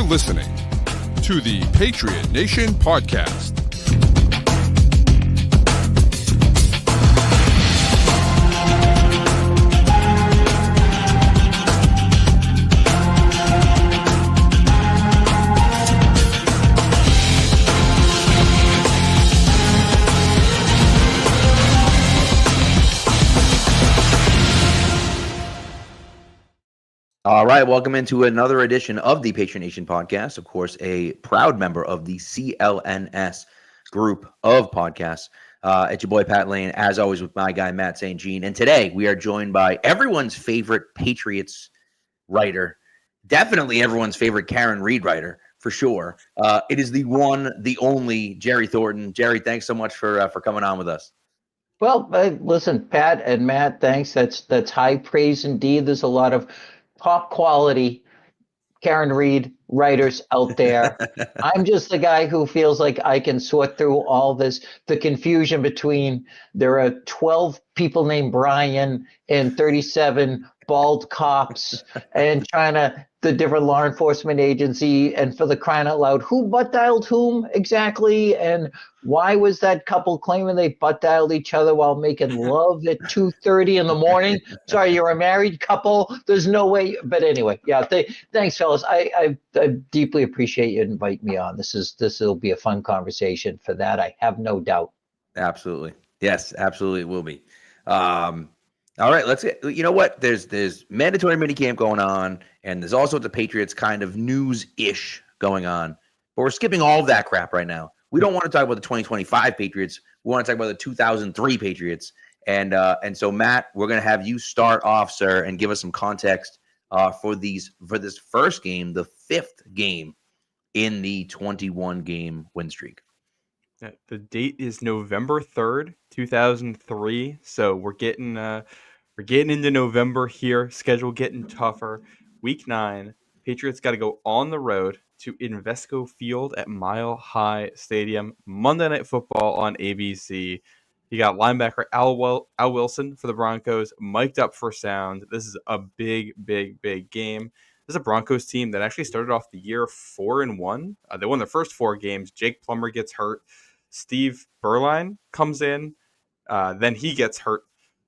listening to the Patriot Nation Podcast. All right, welcome into another edition of the Patriot Nation Podcast. Of course, a proud member of the CLNS group of podcasts. It's your boy, Pat Lane, as always, with my guy, Matt St. Jean. And today we are joined by everyone's favorite Patriots writer, definitely everyone's favorite Karen Reed writer, for sure. It is the one, the only Jerry Thornton. Jerry, thanks so much for coming on with us. Well, listen, Pat and Matt, thanks. That's high praise indeed. There's a lot of top quality Karen Reed writers out there. I'm just the guy who feels like I can sort through all this, the confusion between there are 12 people named Brian and 37 bald cops and trying to the different law enforcement agency, and for the crying out loud, who butt dialed whom exactly, and why was that couple claiming they butt dialed each other while making love at 2:30 in the morning? Sorry, you're a married couple. There's no way. But anyway, yeah. Thanks, fellas. I deeply appreciate you inviting me on. This will be a fun conversation. For that, I have no doubt. Absolutely, yes, absolutely, it will be. All right, let's get, you know what? There's mandatory minicamp going on, and there's also the Patriots kind of news-ish going on. But we're skipping all of that crap right now. We don't want to talk about the 2025 Patriots. We want to talk about the 2003 Patriots. And so, Matt, we're going to have you start off, sir, and give us some context for this first game, the fifth game in the 21-game win streak. The date is November 3rd, 2003. So we're getting into November here. Schedule getting tougher. Week 9, Patriots got to go on the road to Invesco Field at Mile High Stadium. Monday Night Football on ABC. You got linebacker Al Wilson for the Broncos, mic'd up for sound. This is a big, big, big game. This is a Broncos team that actually started off the year 4-1. They won their first 4 games. Jake Plummer gets hurt. Steve Berline comes in. Then he gets hurt.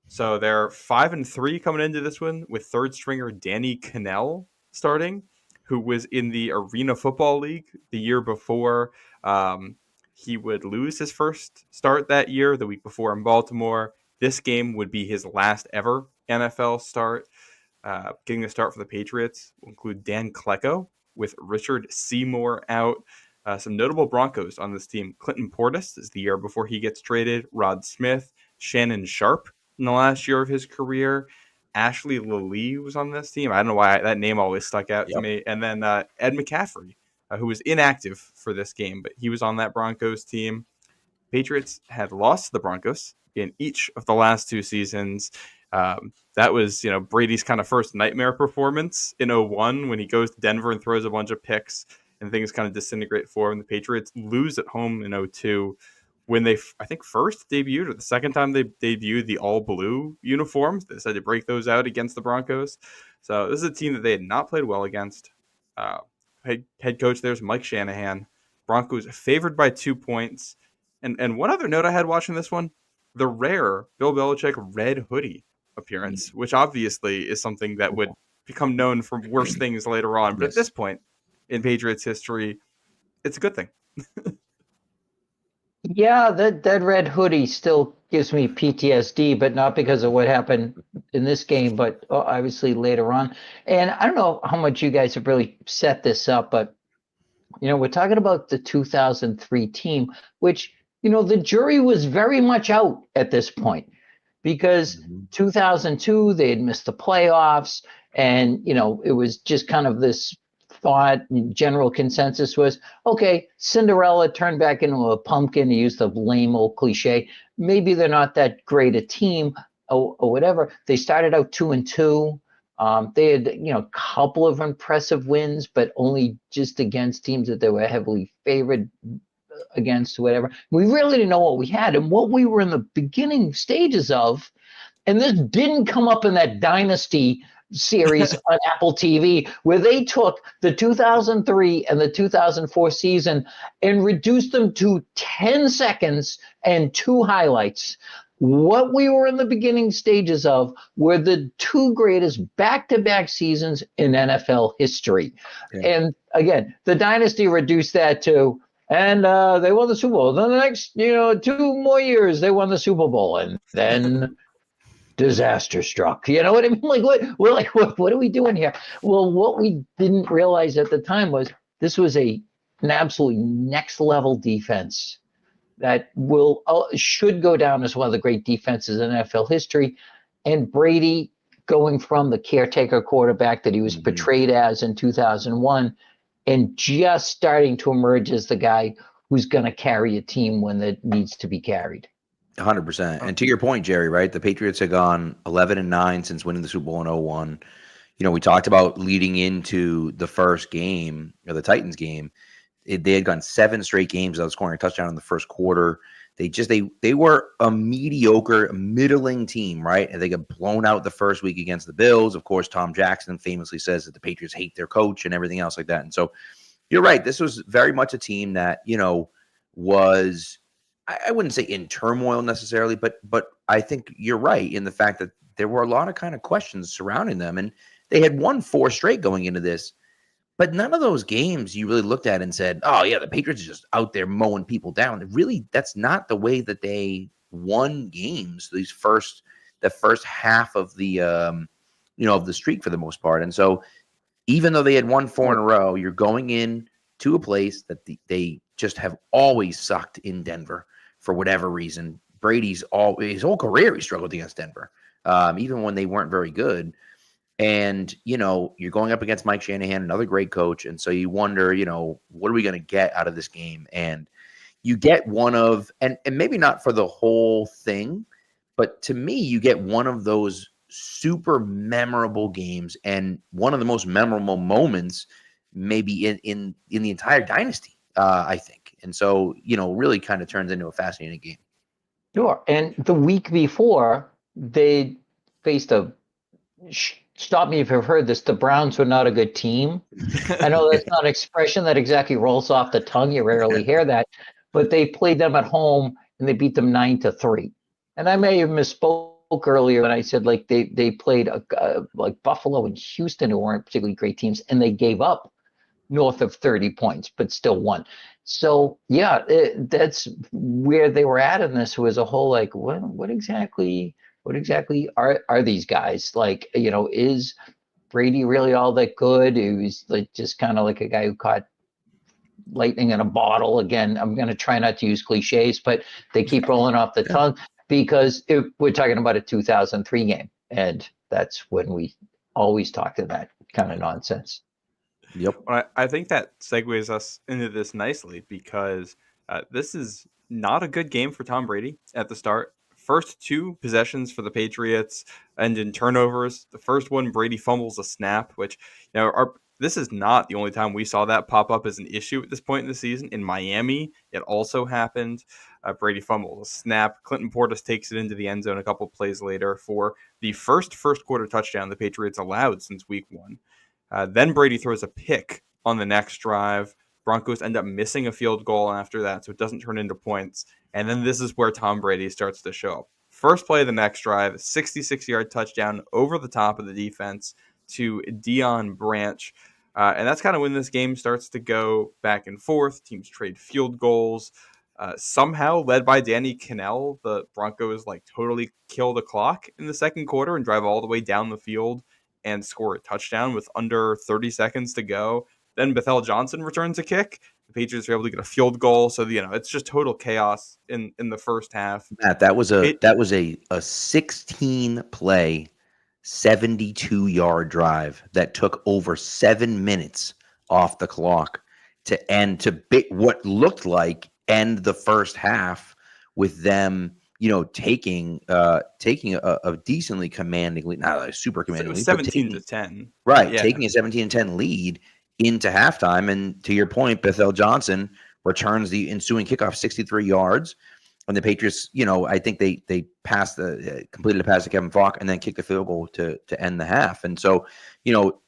So they're 5-3 coming into this one with third stringer Danny Cannell starting, who was in the Arena Football League the year before. He would lose his first start that year, the week before in Baltimore. This game would be his last ever NFL start. Getting the start for the Patriots will include Dan Klecko with Richard Seymour out. Some notable Broncos on this team. Clinton Portis is the year before he gets traded. Rod Smith, Shannon Sharp in the last year of his career. Ashley Lilly was on this team. I don't know why that name always stuck out to me. And then Ed McCaffrey, who was inactive for this game, but he was on that Broncos team. Patriots had lost to the Broncos in each of the last 2 seasons. That was, Brady's kind of first nightmare performance in 2001 when he goes to Denver and throws a bunch of picks and things kind of disintegrate for him. The Patriots lose at home in 2002 when they, I think, first debuted, or the second time they debuted the all-blue uniforms. They decided to break those out against the Broncos. So this is a team that they had not played well against. Head coach there's Mike Shanahan. Broncos favored by 2 points. And one other note I had watching this one, the rare Bill Belichick red hoodie appearance, which obviously is something that would become known for worse things later on. But at this point in Patriots history, it's a good thing. Yeah, that red hoodie still gives me PTSD, but not because of what happened in this game, but obviously later on. And I don't know how much you guys have really set this up, but, we're talking about the 2003 team, which, the jury was very much out at this point because 2002, they had missed the playoffs, and, it was just kind of this thought, general consensus was, okay, Cinderella turned back into a pumpkin, to use the lame old cliche. Maybe they're not that great a team or whatever. They started out 2-2. They had, a couple of impressive wins, but only just against teams that they were heavily favored against, whatever. We really didn't know what we had and what we were in the beginning stages of. And this didn't come up in that dynasty series on Apple TV, where they took the 2003 and the 2004 season and reduced them to 10 seconds and 2 highlights. What we were in the beginning stages of were the 2 greatest back-to-back seasons in NFL history. Yeah. And again, the dynasty reduced that to, and they won the Super Bowl. Then the next, 2 more years, they won the Super Bowl. And then disaster struck. You know what I mean? What are we doing here? Well, what we didn't realize at the time was this was an absolutely next level defense that should go down as one of the great defenses in NFL history. And Brady, going from the caretaker quarterback that he was portrayed as in 2001, and just starting to emerge as the guy who's going to carry a team when it needs to be carried. 100%. And to your point, Jerry, right? The Patriots have gone 11-9 since winning the Super Bowl in 2001. We talked about leading into the first game, or the Titans game. They had gone 7 straight games without scoring a touchdown in the first quarter. They were a mediocre, middling team, right? And they got blown out the first week against the Bills. Of course, Tom Jackson famously says that the Patriots hate their coach and everything else like that. And so you're right. This was very much a team that, was, I wouldn't say in turmoil necessarily, but I think you're right in the fact that there were a lot of kind of questions surrounding them. And they had won 4 straight going into this. But none of those games you really looked at and said, oh, yeah, the Patriots are just out there mowing people down. Really, that's not the way that they won games, the first half of the, of the streak for the most part. And so even though they had won 4 in a row, you're going in to a place that they just have always sucked in Denver for whatever reason. Brady's his whole career, he struggled against Denver, even when they weren't very good. And, you're going up against Mike Shanahan, another great coach. And so you wonder, what are we going to get out of this game? And you get one of, and maybe not for the whole thing, but to me, you get one of those super memorable games and one of the most memorable moments maybe in the entire dynasty, I think. And so, really kind of turns into a fascinating game. Sure. And the week before, they faced stop me if you've heard this, the Browns were not a good team. I know that's not an expression that exactly rolls off the tongue. You rarely hear that. But they played them at home, and they beat them 9-3. And I may have misspoke earlier when I said, they played like Buffalo and Houston, who weren't particularly great teams, and they gave up north of 30 points, but still won. So, yeah, that's where they were at in this was a whole, what exactly are these guys? Is Brady really all that good? He was just kind of like a guy who caught lightning in a bottle. Again, I'm going to try not to use cliches, but they keep rolling off the tongue because we're talking about a 2003 game. And that's when we always talk to that kind of nonsense. Yep. Well, I think that segues us into this nicely because this is not a good game for Tom Brady at the start. First 2 possessions for the Patriots end in turnovers. The first one, Brady fumbles a snap, which this is not the only time we saw that pop up as an issue at this point in the season. In Miami, it also happened. Brady fumbles a snap. Clinton Portis takes it into the end zone a couple plays later for the first quarter touchdown the Patriots allowed since week 1. Then Brady throws a pick on the next drive. Broncos end up missing a field goal after that, so it doesn't turn into points. And then this is where Tom Brady starts to show up. First play of the next drive, 66-yard touchdown over the top of the defense to Deion Branch. And that's kind of when this game starts to go back and forth. Teams trade field goals. Somehow, led by Danny Cannell, the Broncos totally kill the clock in the second quarter and drive all the way down the field and score a touchdown with under 30 seconds to go. Then Bethel Johnson returns a kick. The Patriots are able to get a field goal. So, it's just total chaos in the first half. Matt, that was a 16-play, 72-yard drive that took over 7 minutes off the clock to end what looked like end the first half with them, taking a decently commanding lead, not a super commanding lead, 17-10. Right, yeah. Taking a 17-10 lead into halftime. And to your point, Bethel Johnson returns the ensuing kickoff 63 yards. when the Patriots, I think they completed a pass to Kevin Falk and then kicked the field goal to end the half. And so,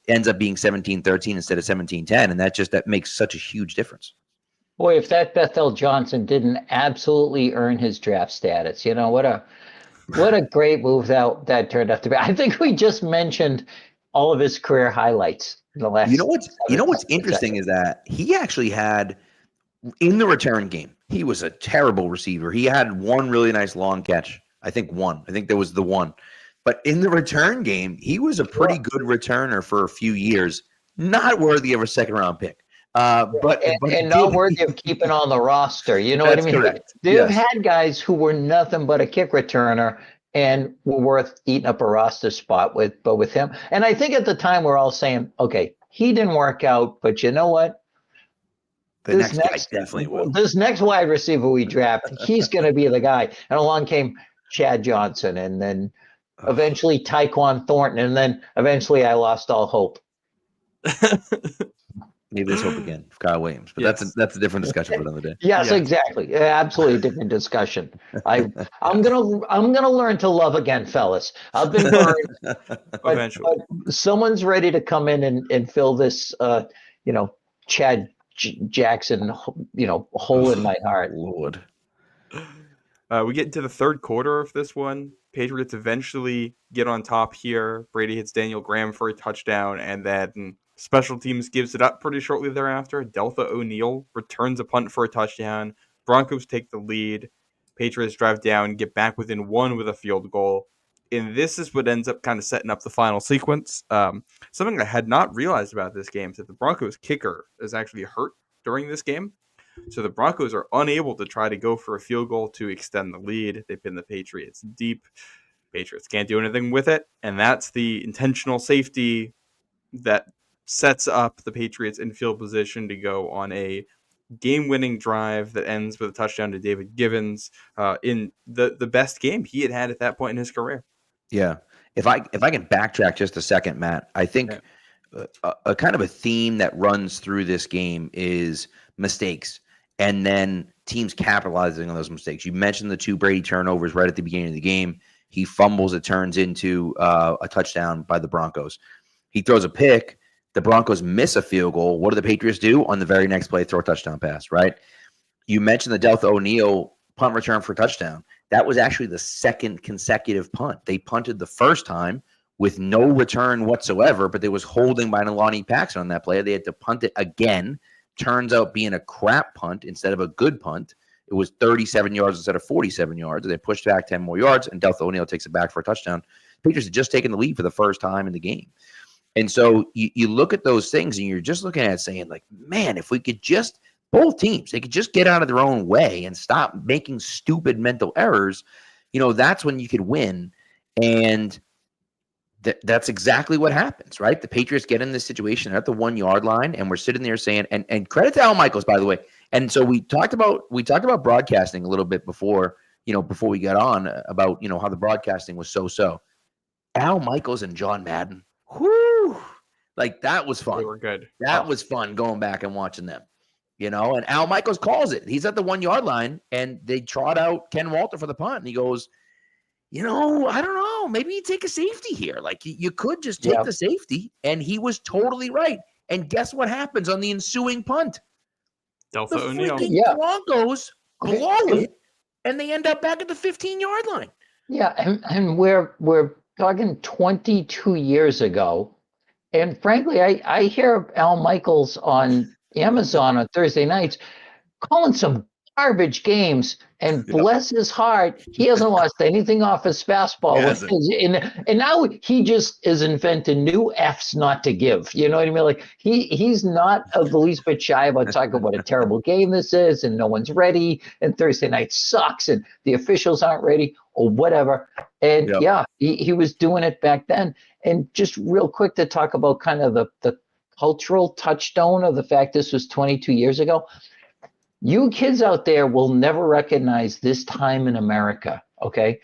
ends up being 17-13 instead of 17-10. And that makes such a huge difference. Boy, if that Bethel Johnson didn't absolutely earn his draft status, what a great move that turned out to be. I think we just mentioned all of his career highlights in the last. What's interesting is that he actually had, in the return game, he was a terrible receiver. He had one really nice long catch. I think there was the one. But in the return game, he was a pretty good returner for a few years. Not worthy of a second-round pick. But not worthy of keeping on the roster. You know what I mean? Correct. They've had guys who were nothing but a kick returner and were worth eating up a roster spot with him. And I think at the time we're all saying, okay, he didn't work out, but you know what? This next guy definitely will. This next wide receiver we draft, he's going to be the guy. And along came Chad Johnson, and then eventually Tyquan Thornton, and then eventually I lost all hope. Maybe there's hope again for Kyle Williams, but that's a different discussion for another day. Yes, exactly. Absolutely different discussion. I'm gonna learn to love again, fellas. I've been burned. Eventually, but someone's ready to come in and fill this, Chad Jackson, hole in my heart. Lord. We get into the third quarter of this one. Patriots eventually get on top here. Brady hits Daniel Graham for a touchdown, and then special teams gives it up pretty shortly thereafter. Deltha O'Neal returns a punt for a touchdown. Broncos take the lead. Patriots drive down, get back within one with a field goal. And this is what ends up kind of setting up the final sequence. Something I had not realized about this game is that the Broncos kicker is actually hurt during this game. So the Broncos are unable to try to go for a field goal to extend the lead. They pin the Patriots deep. Patriots can't do anything with it. And that's the intentional safety that sets up the Patriots in field position to go on a game-winning drive that ends with a touchdown to David Givens in the best game he had at that point in his career. Yeah. If I can backtrack just a second, Matt, I think a kind of a theme that runs through this game is mistakes and then teams capitalizing on those mistakes. You mentioned the two Brady turnovers right at the beginning of the game. He fumbles, it turns into a touchdown by the Broncos. He throws a pick. The Broncos miss a field goal. What do the Patriots do on the very next play? Throw a touchdown pass, right? You mentioned the Deltha O'Neal punt return for touchdown. That was actually the second consecutive punt. They punted the first time with no return whatsoever, but there was holding by Nalani Paxton on that play. They had to punt it again. Turns out being a crap punt instead of a good punt. It was 37 yards instead of 47 yards. They pushed back 10 more yards, and Deltha O'Neal takes it back for a touchdown. Patriots had just taken the lead for the first time in the game. And so you look at those things and you're just looking at it saying, like, man, if we could just, both teams, they could just get out of their own way and stop making stupid mental errors, that's when you could win. And that's exactly what happens, right? The Patriots get in this situation at the 1 yard line, and we're sitting there saying, and credit to Al Michaels, by the way. And so we talked about broadcasting a little bit before we got on about, how the broadcasting was so. Al Michaels and John Madden. Whoo! Like, that was fun. They were good. That was fun going back and watching them, and Al Michaels calls it. He's at the 1 yard line, and they trot out Ken Walter for the punt, and he goes, I don't know, maybe you take a safety here. Like, you could just take the safety, and he was totally right. And guess what happens on the ensuing punt? Deltha The O'Neal. freaking Broncos blow it, and they end up back at the 15-yard line. Yeah, and we're talking 22 years ago. And frankly, I hear Al Michaels on Amazon on Thursday nights calling some garbage games, and bless his heart, he hasn't lost anything off his fastball. And now he just is inventing new F's not to give. You know what I mean? Like, he's not the least bit shy about talking about what a terrible game this is, and no one's ready, and Thursday night sucks, and the officials aren't ready, or whatever. And he was doing it back then. And just real quick to talk about kind of the cultural touchstone of the fact this was 22 years ago. You kids out there will never recognize this time in America, okay?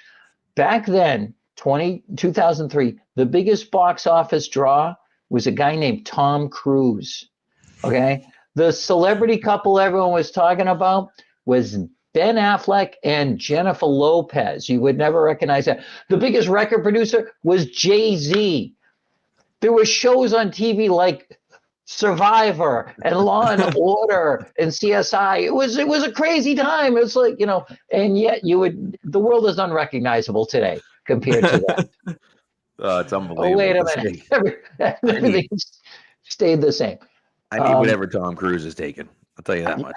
Back then, 2003, the biggest box office draw was a guy named Tom Cruise, okay? The celebrity couple everyone was talking about was Ben Affleck and Jennifer Lopez. You would never recognize that. The biggest record producer was Jay-Z. There were shows on TV like Survivor and Law and Order and CSI. It was a crazy time. It's like, and yet the world is unrecognizable today compared to that. It's unbelievable. Oh, wait a minute. Everything stayed the same. I need whatever Tom Cruise has taken. I'll tell you that much.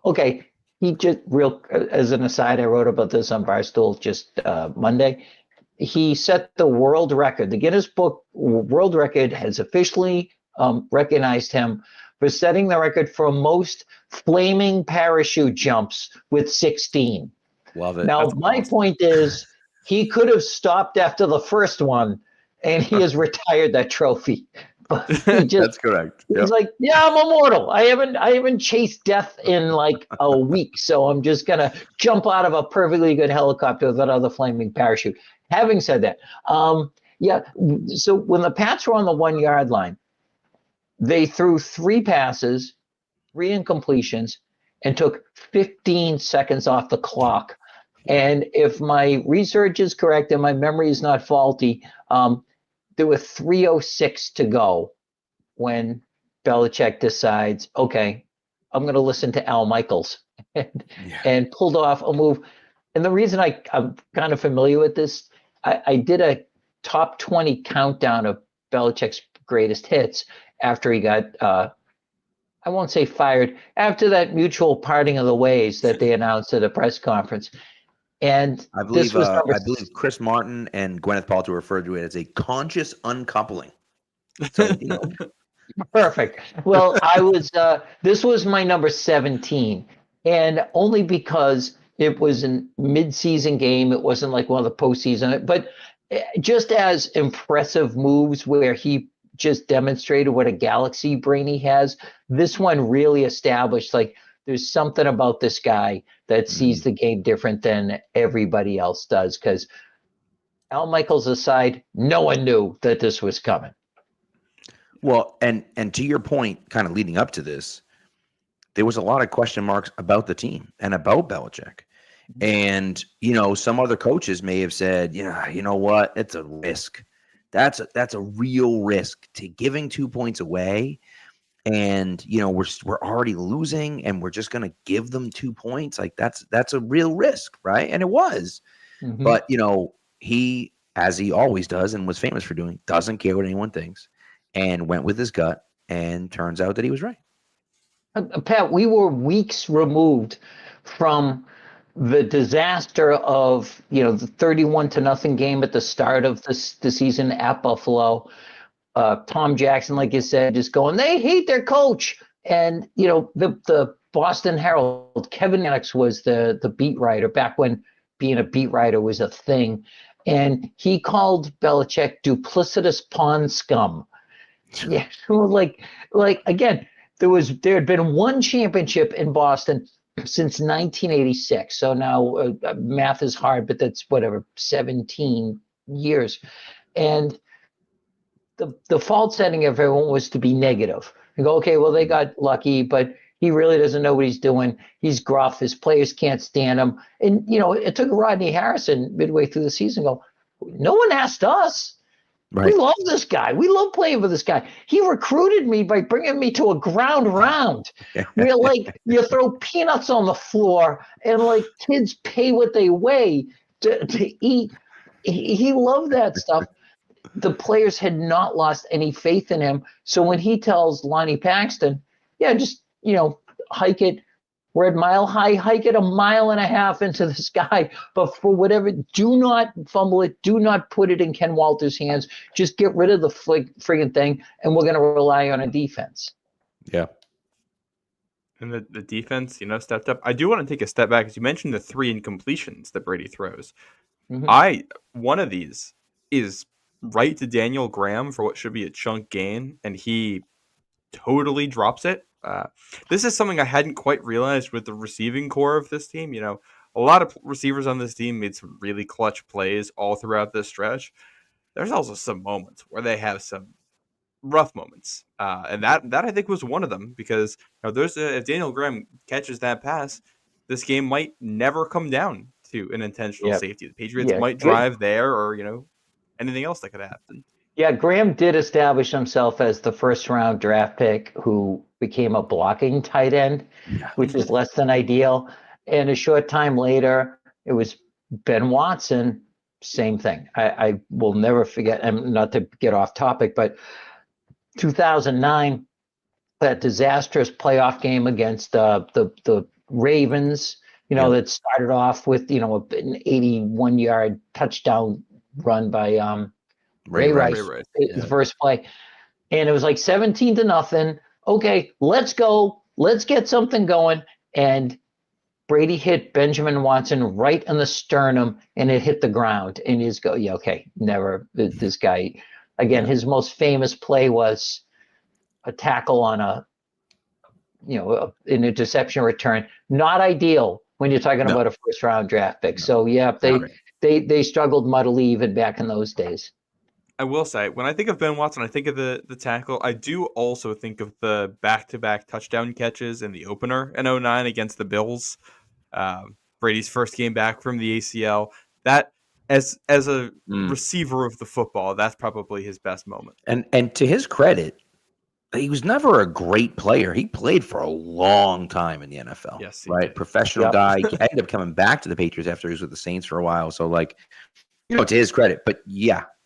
Okay. He just as an aside, I wrote about this on Barstool just Monday. He set the world record. The Guinness Book World Record has officially recognized him for setting the record for most flaming parachute jumps with 16. Love it. Now, my point is he could have stopped after the first one, and he has retired that trophy. But That's correct. He's like, yeah, I'm immortal. I haven't chased death in like a week, so I'm just gonna jump out of a perfectly good helicopter with another flaming parachute. Having said that, so when the Pats were on the 1 yard line, they threw 3 passes, 3 incompletions, and took 15 seconds off the clock. And if my research is correct and my memory is not faulty, there were 3:06 to go when Belichick decides, okay, I'm going to listen to Al Michaels and pulled off a move. And the reason I'm kind of familiar with this, I did a top 20 countdown of Belichick's greatest hits after he got, I won't say fired, after that mutual parting of the ways that they announced at a press conference. And I believe Chris Martin and Gwyneth Paltrow referred to it as a conscious uncoupling. So, Perfect. Well, this was my number 17, and only because it was a mid-season game. It wasn't like one of the postseason, but just as impressive moves where he just demonstrated what a galaxy brain he has. This one really established, like, there's something about this guy that sees the game different than everybody else does. Because Al Michaels aside, no one knew that this was coming. Well, and to your point, kind of leading up to this, there was a lot of question marks about the team and about Belichick. And, some other coaches may have said, you know what, it's a risk. That's a real risk to giving 2 points away. And, we're already losing and we're just going to give them 2 points. Like that's a real risk. Right. And it was, but he, as he always does and was famous for doing, doesn't care what anyone thinks, and went with his gut, and turns out that he was right. Pat, we were weeks removed from the disaster of, the 31-0 game at the start of the season at Buffalo. Tom Jackson, like you said, just going, they hate their coach. And, the Boston Herald, Kevin Mannix was the beat writer back when being a beat writer was a thing. And he called Belichick duplicitous pond scum. Yeah, like again, there had been one championship in Boston since 1986. So now math is hard, but that's 17 years. And the default setting of everyone was to be negative. You go, okay, well, they got lucky, but he really doesn't know what he's doing. He's gruff. His players can't stand him. And, it took Rodney Harrison midway through the season to go, no one asked us. Right. We love this guy. We love playing for this guy. He recruited me by bringing me to a ground round where, like, you throw peanuts on the floor and, like, kids pay what they weigh to eat. He loved that stuff. The players had not lost any faith in him. So when he tells Lonnie Paxton, just, hike it, Red Mile High, hike it 1.5 miles into the sky. But for whatever, do not fumble it. Do not put it in Ken Walter's hands. Just get rid of the friggin' thing, and we're going to rely on a defense. Yeah. And the defense, stepped up. I do want to take a step back, because you mentioned the 3 incompletions that Brady throws. One of these is right to Daniel Graham for what should be a chunk gain, and he totally drops it. This is something I hadn't quite realized with the receiving core of this team. A lot of receivers on this team made some really clutch plays all throughout this stretch. There's also some moments where they have some rough moments, and that I think was one of them, because if Daniel Graham catches that pass, this game might never come down to an intentional Yep. safety. The Patriots Yeah, might good. drive there, or anything else that could happen. Yeah, Graham did establish himself as the first round draft pick who became a blocking tight end, which is less than ideal. And a short time later, it was Ben Watson, same thing. I will never forget, and not to get off topic, but 2009, that disastrous playoff game against the Ravens, that started off with, an 81-yard touchdown run by Ray Rice, the first play. And it was like 17-0. Okay, let's go. Let's get something going. And Brady hit Benjamin Watson right in the sternum, and it hit the ground. And he's never. This guy, again, his most famous play was a tackle on an interception return. Not ideal when you're talking about a first-round draft pick. So, they struggled muddily even back in those days. I will say, when I think of Ben Watson, I think of the tackle. I do also think of the back-to-back touchdown catches in the opener in 2009 against the Bills. Brady's first game back from the ACL. That, as a receiver of the football, that's probably his best moment. And to his credit, he was never a great player. He played for a long time in the NFL. Yes, right? Did. Professional guy. He ended up coming back to the Patriots after he was with the Saints for a while. So, to his credit. But,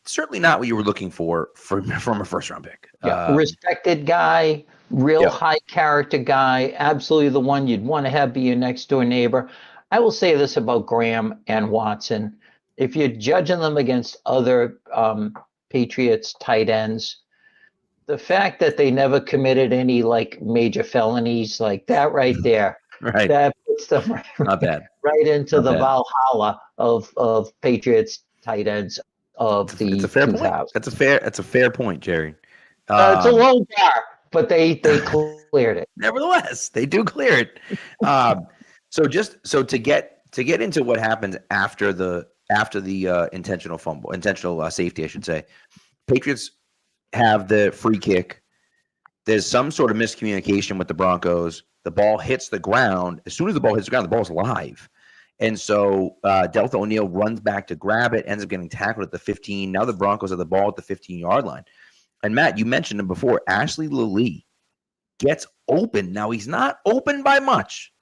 certainly not what you were looking for from a first-round pick. Respected guy, real high character guy, absolutely the one you'd want to have be your next-door neighbor. I will say this about Graham and Watson. If you're judging them against other Patriots tight ends, the fact that they never committed any major felonies like that right there, right, that puts them not bad. right into not the bad. Valhalla of Patriots tight ends of the it's a fair 2000s. point. That's a fair point, Jerry. It's a low bar, but they cleared it. Nevertheless, they do clear it. So to get into what happens after the intentional safety, I should say, Patriots have the free kick. There's some sort of miscommunication with the Broncos. The ball hits the ground. As soon as the ball hits the ground, the ball's live. And so Deltha O'Neal runs back to grab it, ends up getting tackled at the 15. Now the Broncos have the ball at the 15-yard line. And, Matt, you mentioned him before. Ashley Lilly gets open. Now, he's not open by much,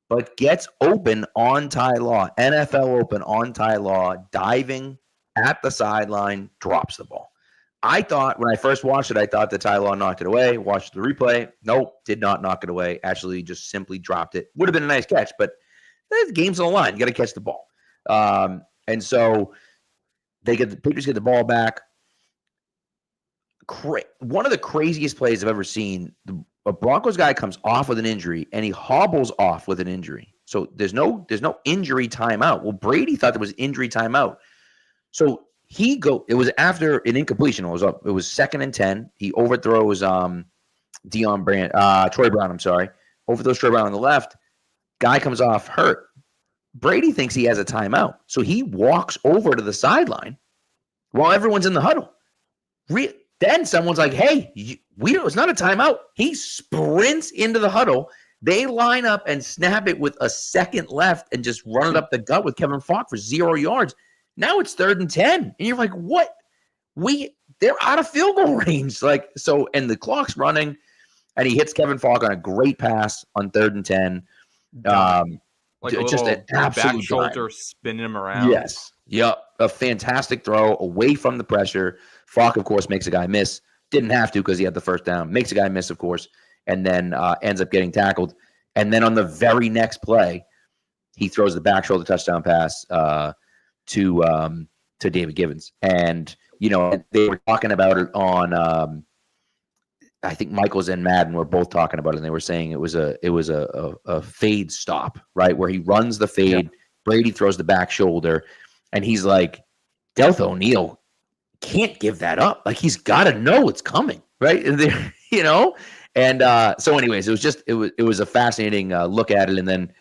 but gets open on Ty Law. NFL open on Ty Law, diving at the sideline, drops the ball. I thought, when I first watched it, I thought that Ty Law knocked it away. Watched the replay. Nope, did not knock it away. Actually just simply dropped it. Would have been a nice catch, but the game's on the line. You got to catch the ball. And so the Patriots get the ball back. One of the craziest plays I've ever seen. A Broncos guy comes off with an injury, and he hobbles off with an injury. So there's no injury timeout. Well, Brady thought there was injury timeout. So it was after an incompletion. It was 2nd and 10. He overthrows Troy Brown, I'm sorry. Overthrows Troy Brown on the left. Guy comes off hurt. Brady thinks he has a timeout. So he walks over to the sideline while everyone's in the huddle. Then someone's like, hey, it's not a timeout. He sprints into the huddle. They line up and snap it with a second left and just run it up the gut with Kevin Falk for 0 yards. Now it's 3rd and 10. And you're like, what? They're out of field goal range. And the clock's running, and he hits Kevin Falk on a great pass on 3rd and 10. Just an absolute back shoulder spinning him around. Yes. Yep. A fantastic throw away from the pressure. Falk, of course, makes a guy miss. Didn't have to because he had the first down. Makes a guy miss, of course, and then ends up getting tackled. And then on the very next play, he throws the back shoulder touchdown pass to David Givens. And, they were talking about it on I think Michaels and Madden were both talking about it, and they were saying it was a fade stop, right, where he runs the fade. Yeah. Brady throws the back shoulder, and he's like, Deltha O'Neal can't give that up. He's got to know it's coming, right? And so anyways, it was a fascinating look at it. And then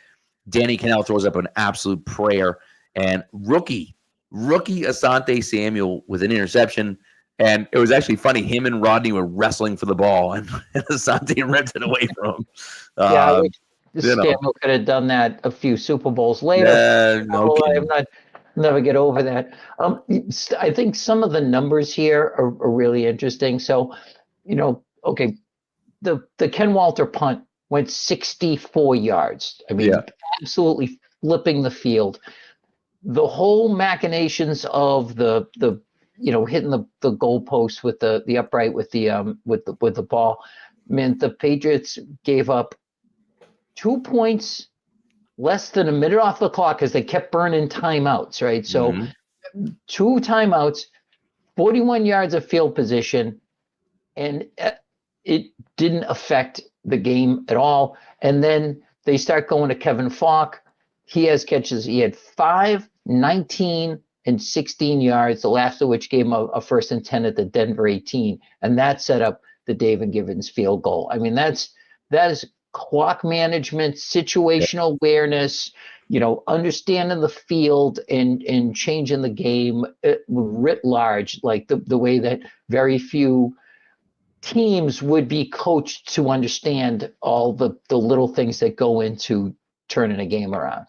Danny Cannell throws up an absolute prayer, and rookie Asante Samuel with an interception. And it was actually funny. Him and Rodney were wrestling for the ball, and Asante ripped it away from him. Samuel could have done that a few Super Bowls later. No kidding. Never get over that. I think some of the numbers here are really interesting. So, okay, the Ken Walter punt went 64 yards. I mean, absolutely flipping the field. The whole machinations of the hitting the goalpost with the upright with the ball meant the Patriots gave up 2 points less than a minute off the clock because they kept burning timeouts, right? So 2 timeouts, 41 yards of field position, and it didn't affect the game at all. And then they start going to Kevin Falk. He has catches. He had 5, 19, and 16 yards, the last of which gave him a 1st and 10 at the Denver 18. And that set up the David Givens field goal. I mean, that is clock management, situational awareness, understanding the field and changing the game writ large, like the way that very few teams would be coached to understand all the little things that go into turning a game around.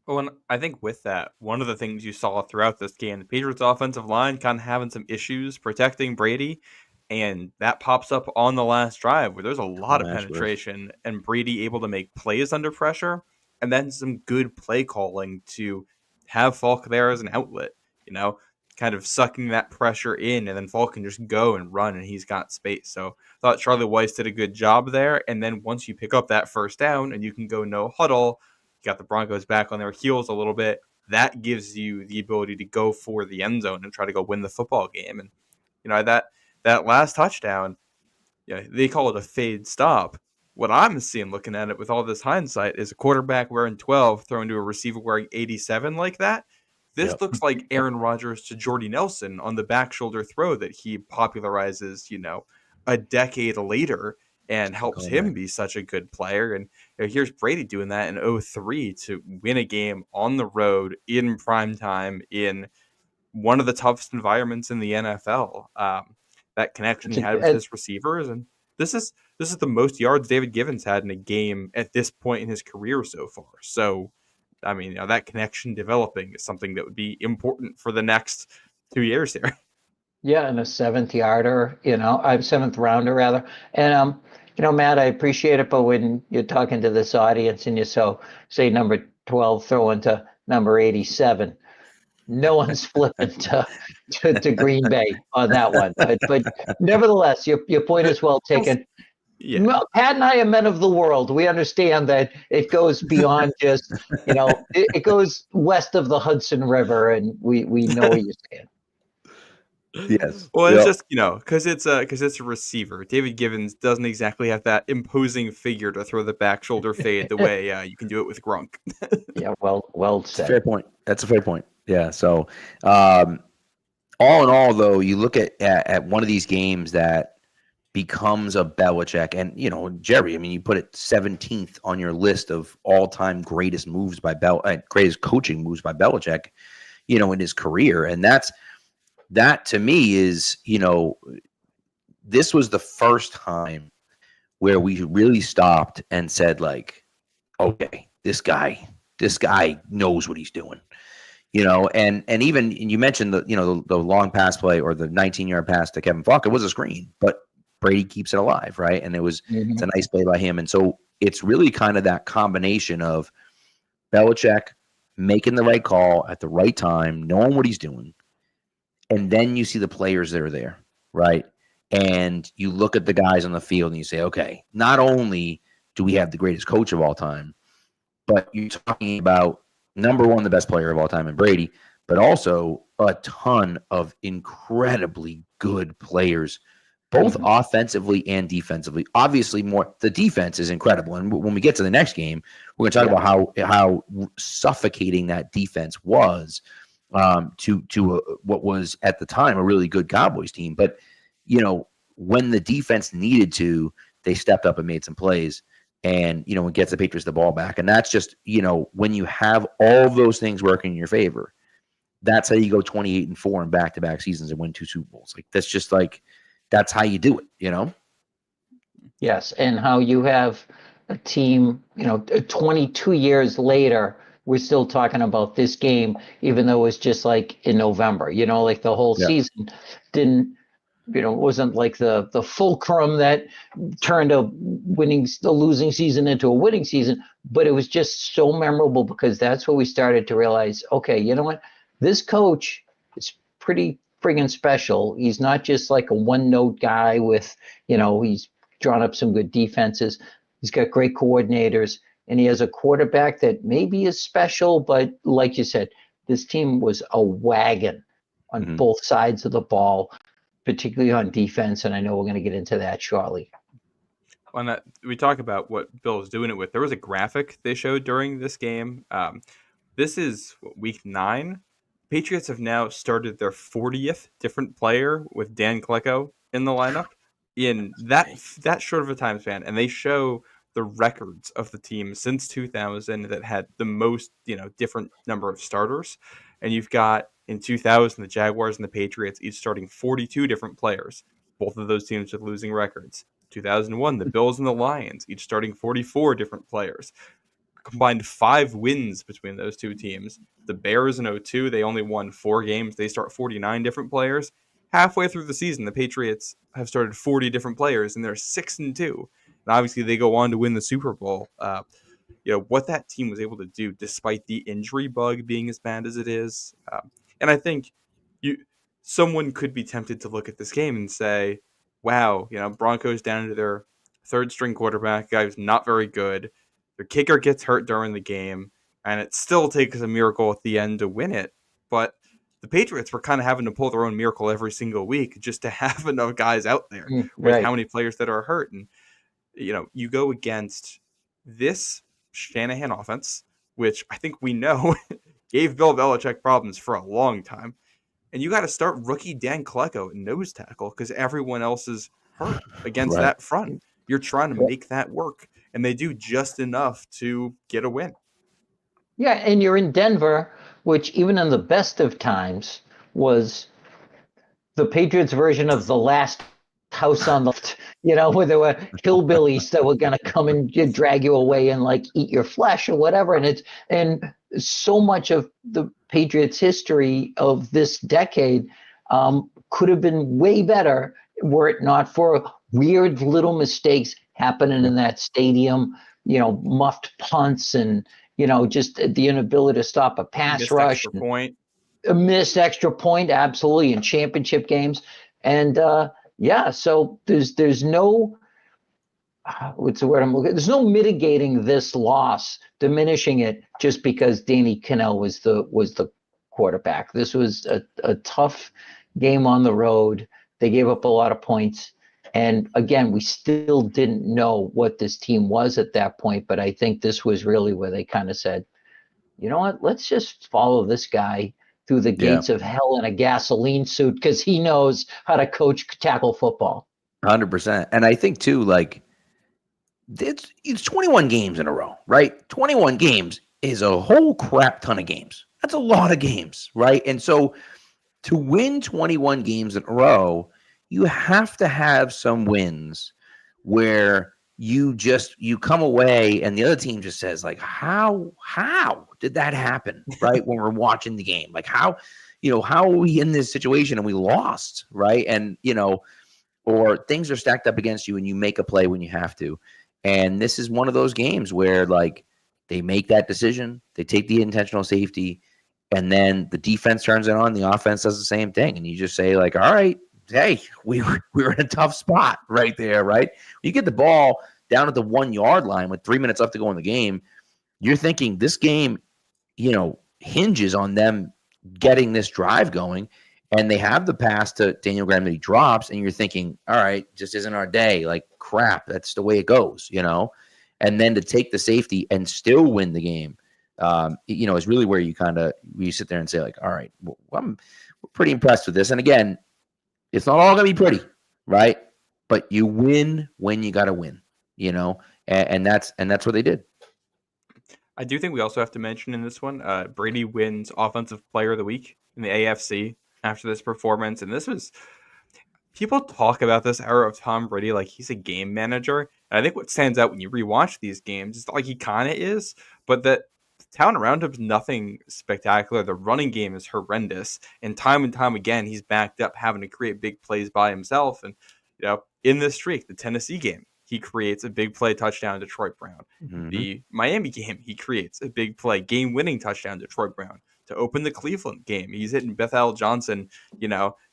Well, and I think with that, one of the things you saw throughout this game, the Patriots offensive line kind of having some issues protecting Brady, and that pops up on the last drive where there's a lot of penetration and Brady able to make plays under pressure, and then some good play calling to have Falk there as an outlet, kind of sucking that pressure in, and then Falk can just go and run and he's got space. So I thought Charlie Weiss did a good job there. And then once you pick up that first down and you can go no huddle, you got the Broncos back on their heels a little bit. That gives you the ability to go for the end zone and try to go win the football game. And that last touchdown, they call it a fade stop. What I'm seeing looking at it with all this hindsight is a quarterback wearing 12 thrown to a receiver wearing 87 like that. This looks like Aaron Rodgers to Jordy Nelson on the back shoulder throw that he popularizes, a decade later and helps him be such a good player. And here's Brady doing that in 2003 to win a game on the road in prime time in one of the toughest environments in the NFL. That connection he had with his receivers, and this is the most yards David Givens had in a game at this point in his career so far. So, I mean, that connection developing is something that would be important for the next 2 years here. Yeah, and a 7th rounder rather. And Matt, I appreciate it, but when you're talking to this audience and you say number 12 throwing to number 87, no one's flipping to Green Bay on that one. But nevertheless, your point is well taken. Yeah. Pat and I are men of the world. We understand that it goes beyond just, it goes west of the Hudson River, and we know where you stand. Yes. Well, it's just, because it's a receiver. David Givens doesn't exactly have that imposing figure to throw the back shoulder fade the way you can do it with Gronk. Yeah, well said. Fair point. That's a fair point. Yeah. So, all in all, though, you look at one of these games that becomes a Belichick, and Jerry, I mean, you put it 17th on your list of all-time greatest moves by greatest coaching moves by Belichick, in his career, and that to me is, this was the first time where we really stopped and said, like, okay, this guy knows what he's doing. And even you mentioned the long pass play or the 19-yard pass to Kevin Falk. It was a screen, but Brady keeps it alive, right? And it's a nice play by him. And so it's really kind of that combination of Belichick making the right call at the right time, knowing what he's doing, and then you see the players that are there, right? And you look at the guys on the field and you say, okay, not only do we have the greatest coach of all time, but you're talking about number one, the best player of all time in Brady, but also a ton of incredibly good players, both offensively and defensively. Obviously, the defense is incredible. And when we get to the next game, we're going to talk about how suffocating that defense was to what was at the time a really good Cowboys team. But, when the defense needed to, they stepped up and made some plays. And, it gets the Patriots the ball back. And that's just, when you have all those things working in your favor, that's how you go 28-4 in back-to-back seasons and win 2 Super Bowls. Like, that's just like, that's how you do it, Yes. And how you have a team, 22 years later, we're still talking about this game, even though it was just like in November, like the whole Yeah. season didn't, it wasn't like the fulcrum that turned a losing season into a winning season, but it was just so memorable because that's what we started to realize, okay, you know what? This coach is pretty friggin' special. He's not just like a one-note guy with, he's drawn up some good defenses. He's got great coordinators, and he has a quarterback that maybe is special, but like you said, this team was a wagon on both sides of the ball, particularly on defense, and I know we're going to get into that shortly. On that, we talk about what Bill is doing it with. There was a graphic they showed during this game. This is week 9. Patriots have now started their 40th different player with Dan Klecko in the lineup in that short of a time span, and they show the records of the team since 2000 that had the most different number of starters. And you've got in 2000 the Jaguars and the Patriots each starting 42 different players, both of those teams with losing records. 2001 the Bills and the Lions each starting 44 different players, combined 5 wins between those two teams. The Bears in 2002, they only won 4 games. They start 49 different players. Halfway through the season, the Patriots have started 40 different players, and they're 6-2. And obviously, they go on to win the Super Bowl. What that team was able to do, despite the injury bug being as bad as it is. And I think someone could be tempted to look at this game and say, wow, Broncos down to their third-string quarterback, guy who's not very good. Their kicker gets hurt during the game, and it still takes a miracle at the end to win it. But the Patriots were kind of having to pull their own miracle every single week just to have enough guys out there with how many players that are hurt. And, you go against this Shanahan offense, which I think we know gave Bill Belichick problems for a long time. And you got to start rookie Dan Klecko at nose tackle because everyone else is hurt against that front. You're trying to make that work, and they do just enough to get a win. Yeah, and you're in Denver, which even in the best of times was the Patriots version of the last house on the, where there were hillbillies that were going to come and drag you away and like eat your flesh or whatever. And so much of the Patriots history of this decade could have been way better were it not for weird little mistakes happening in that stadium, muffed punts and, just the inability to stop a pass rush. A missed extra point, absolutely, in championship games. And so there's no what's the word I'm looking? There's no mitigating this loss, diminishing it just because Danny Cannell was the quarterback. This was a tough game on the road. They gave up a lot of points. And again, we still didn't know what this team was at that point, but I think this was really where they kind of said, you know what, let's just follow this guy through the gates of hell in a gasoline suit because he knows how to coach tackle football. 100%. And I think too, like it's 21 games in a row, right? 21 games is a whole crap ton of games. That's a lot of games, right? And so to win 21 games in a row, you have to have some wins where you come away and the other team just says like, how did that happen? Right. When we're watching the game, like how are we in this situation and we lost, right? And, or things are stacked up against you and you make a play when you have to. And this is one of those games where like they make that decision, they take the intentional safety, and then the defense turns it on, the offense does the same thing. And you just say like, all right, hey, we were in a tough spot right there, right? You get the ball down at the 1 yard line with 3 minutes left to go in the game. You're thinking this game, hinges on them getting this drive going, and they have the pass to Daniel Graham that he drops, and you're thinking, all right, just isn't our day. Like crap, that's the way it goes, And then to take the safety and still win the game, is really where you sit there and say like, all right, we're pretty impressed with this. And again, it's not all going to be pretty, right? But you win when you got to win, and that's what they did. I do think we also have to mention in this one, Brady wins Offensive Player of the Week in the AFC after this performance. And this was, people talk about this era of Tom Brady like he's a game manager. And I think what stands out when you rewatch these games is like he kind of is, but that the talent around him is nothing spectacular. The running game is horrendous, and time again, he's backed up having to create big plays by himself. And in this streak, the Tennessee game, he creates a big play touchdown to Detroit Brown. Mm-hmm. The Miami game, he creates a big play, game-winning touchdown to Detroit Brown. To open the Cleveland game, he's hitting Bethel Johnson,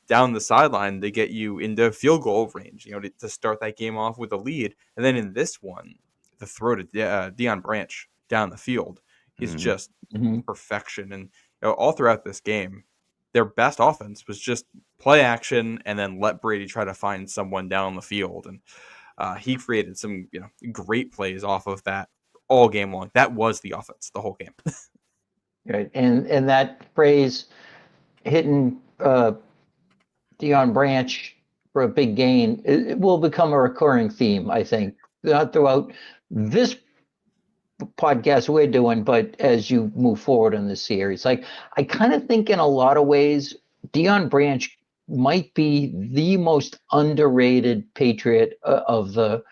down the sideline to get you into field goal range, to start that game off with a lead. And then in this one, the throw to Deion Branch down the field is just perfection. And all throughout this game, their best offense was just play action and then let Brady try to find someone down the field. And he created some great plays off of that all game long. That was the offense the whole game. Right, and that phrase, hitting Deion Branch for a big gain, it will become a recurring theme, I think, not throughout this podcast we're doing, but as you move forward in the series. Like, I kind of think in a lot of ways, Deion Branch might be the most underrated Patriot of the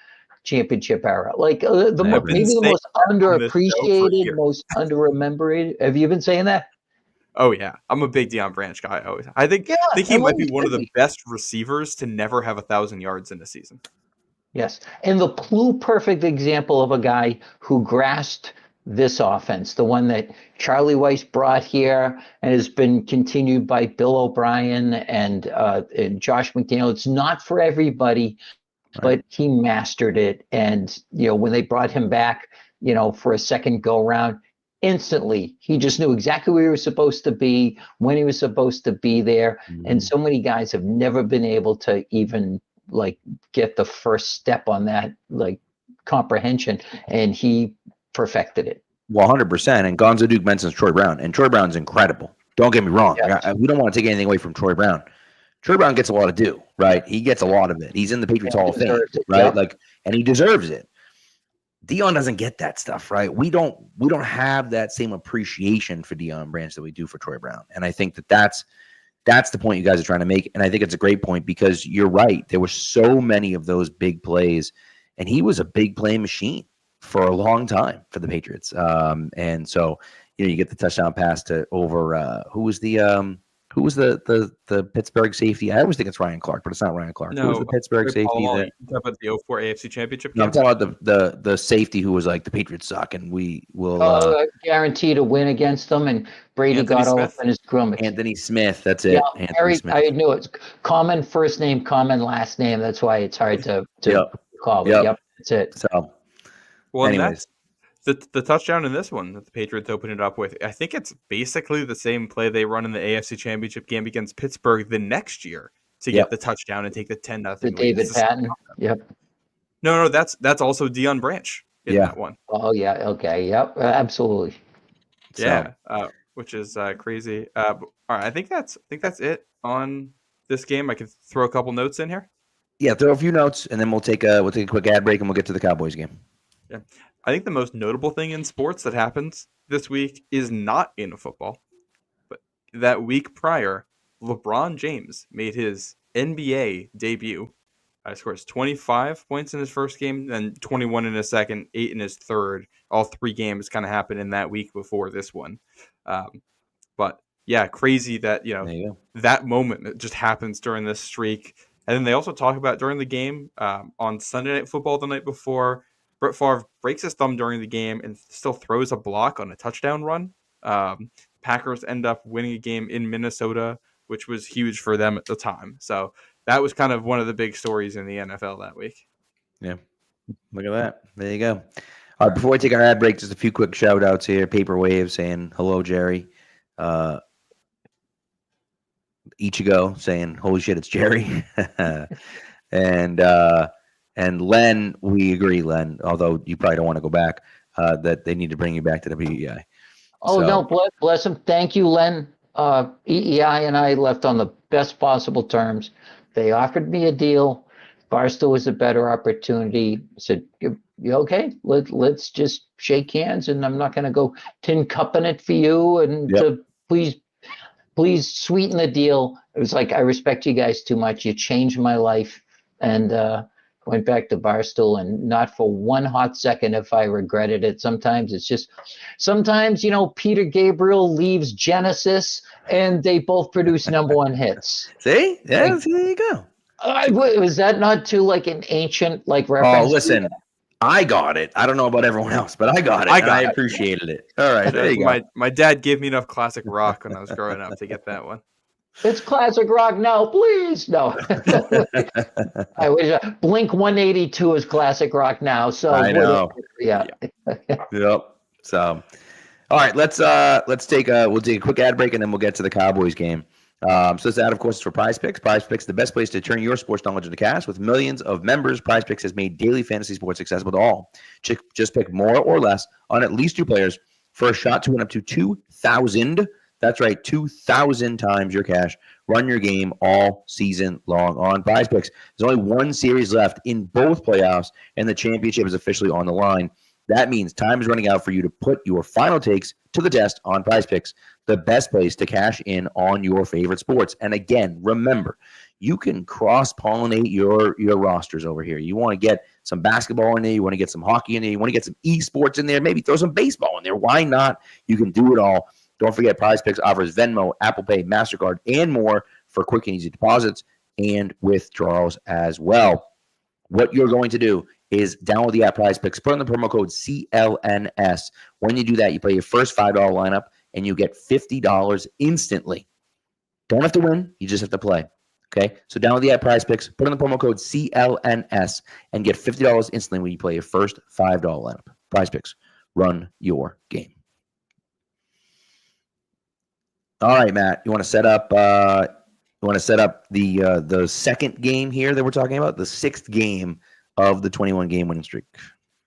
championship era. Like maybe the most underappreciated, most underremembered. Have you been saying that? Oh yeah, I'm a big Deion Branch guy. Always, I think he might be one of the best receivers to never have 1,000 yards in a season. Yes, and the perfect example of a guy who grasped this offense, the one that Charlie Weiss brought here and has been continued by Bill O'Brien and Josh McDaniel. It's not for everybody. But he mastered it. And, when they brought him back, for a second go round, instantly, he just knew exactly where he was supposed to be, when he was supposed to be there. Mm-hmm. And so many guys have never been able to even get the first step on that, comprehension. And he perfected it. 100%. And Gonzo Duke mentions Troy Brown, and Troy Brown's incredible. Don't get me wrong. Yeah. We don't want to take anything away from Troy Brown. Troy Brown gets a lot to do, right? He gets a lot of it. He's in the Patriots Hall of Fame, right? Yeah. And he deserves it. Deion doesn't get that stuff, right? We don't have that same appreciation for Deion Branch that we do for Troy Brown. And I think that's the point you guys are trying to make. And I think it's a great point because you're right. There were so many of those big plays, and he was a big play machine for a long time for the Patriots. And so, you get the touchdown pass to over who was the Pittsburgh safety? I always think it's Ryan Clark, but it's not Ryan Clark. No, who was the Pittsburgh safety? You talking about the 04 AFC Championship game? No, I'm talking about the safety who was like, the Patriots suck, and we will guarantee to win against them. And Brady got all up in his grummet. Anthony Smith, that's it. Yeah, Smith. I knew it. Common first name, common last name. That's why it's hard to call. Yep, that's it. So, anyways. The touchdown in this one that the Patriots opened it up with, I think it's basically the same play they run in the AFC Championship game against Pittsburgh the next year to get the touchdown and take the 10-0 lead. David Patton. Yep. No, that's also Deion Branch in that one. Oh yeah. Okay. Yep. Absolutely. Yeah. Which is crazy. All right. I think that's it on this game. I can throw a couple notes in here. Yeah, throw a few notes, and then we'll take a quick ad break, and we'll get to the Cowboys game. Yeah. I think the most notable thing in sports that happens this week is not in football, but that week prior, LeBron James made his NBA debut. Scores 25 points in his first game, then 21 in his second, 8 in his third. All 3 games kind of happened in that week before this one. But yeah, crazy that, that moment that just happens during this streak. And then they also talk about during the game on Sunday Night Football the night before, Brett Favre breaks his thumb during the game and still throws a block on a touchdown run. Packers end up winning a game in Minnesota, which was huge for them at the time. So that was kind of one of the big stories in the NFL that week. Yeah. Look at that. There you go. All right, before we take our ad break, just a few quick shout outs here. Paper Wave saying hello, Jerry. Ichigo saying, holy shit, it's Jerry. And Len, we agree, Len, although you probably don't want to go back, that they need to bring you back to the WEI. Oh, no, bless him. Thank you, Len. EEI and I left on the best possible terms. They offered me a deal. Barstool was a better opportunity. I said, you okay? Let's just shake hands, and I'm not going to go tin cupping it for you. And to please sweeten the deal. It was like, I respect you guys too much. You changed my life. And went back to Barstool, and not for one hot second if I regretted it. Sometimes it's just, sometimes, Peter Gabriel leaves Genesis and they both produce #1 hits. See? Yeah, Like, there you go. was that not too like an ancient like Oh, reference? listen, I got it. I don't know about everyone else, but I got it. I and got I it. appreciated it. All right, there you go. My dad gave me enough classic rock when I was growing up to get that one. It's classic rock now, please. No. I wish Blink 182 is classic rock now. So I know. Yeah. Yep. So, all right, let's take we'll take a quick ad break and then we'll get to the Cowboys game. So this ad, of course, is for Prize Picks. Prize Picks is the best place to turn your sports knowledge into cash. With millions of members, Prize Picks has made daily fantasy sports accessible to all. Just pick more or less on at least 2 players for a shot to win up to 2,000. That's right, 2,000 times your cash. Run your game all season long on Prize Picks. There's only one series left in both playoffs, and the championship is officially on the line. That means time is running out for you to put your final takes to the test on Prize Picks, the best place to cash in on your favorite sports. And again, remember, you can cross-pollinate your rosters over here. You want to get some basketball in there. You want to get some hockey in there. You want to get some esports in there. Maybe throw some baseball in there. Why not? You can do it all. Don't forget, Prize Picks offers Venmo, Apple Pay, MasterCard, and more for quick and easy deposits and withdrawals as well. What you're going to do is download the app Prize Picks, put in the promo code CLNS. When you do that, you play your first $5 lineup, and you get $50 instantly. Don't have to win. You just have to play. Okay? So download the app Prize Picks, put in the promo code CLNS, and get $50 instantly when you play your first $5 lineup. Prize Picks. Run your game. All right, Matt. You want to set up the second game here that we're talking about, the 6th game of the 21-game winning streak.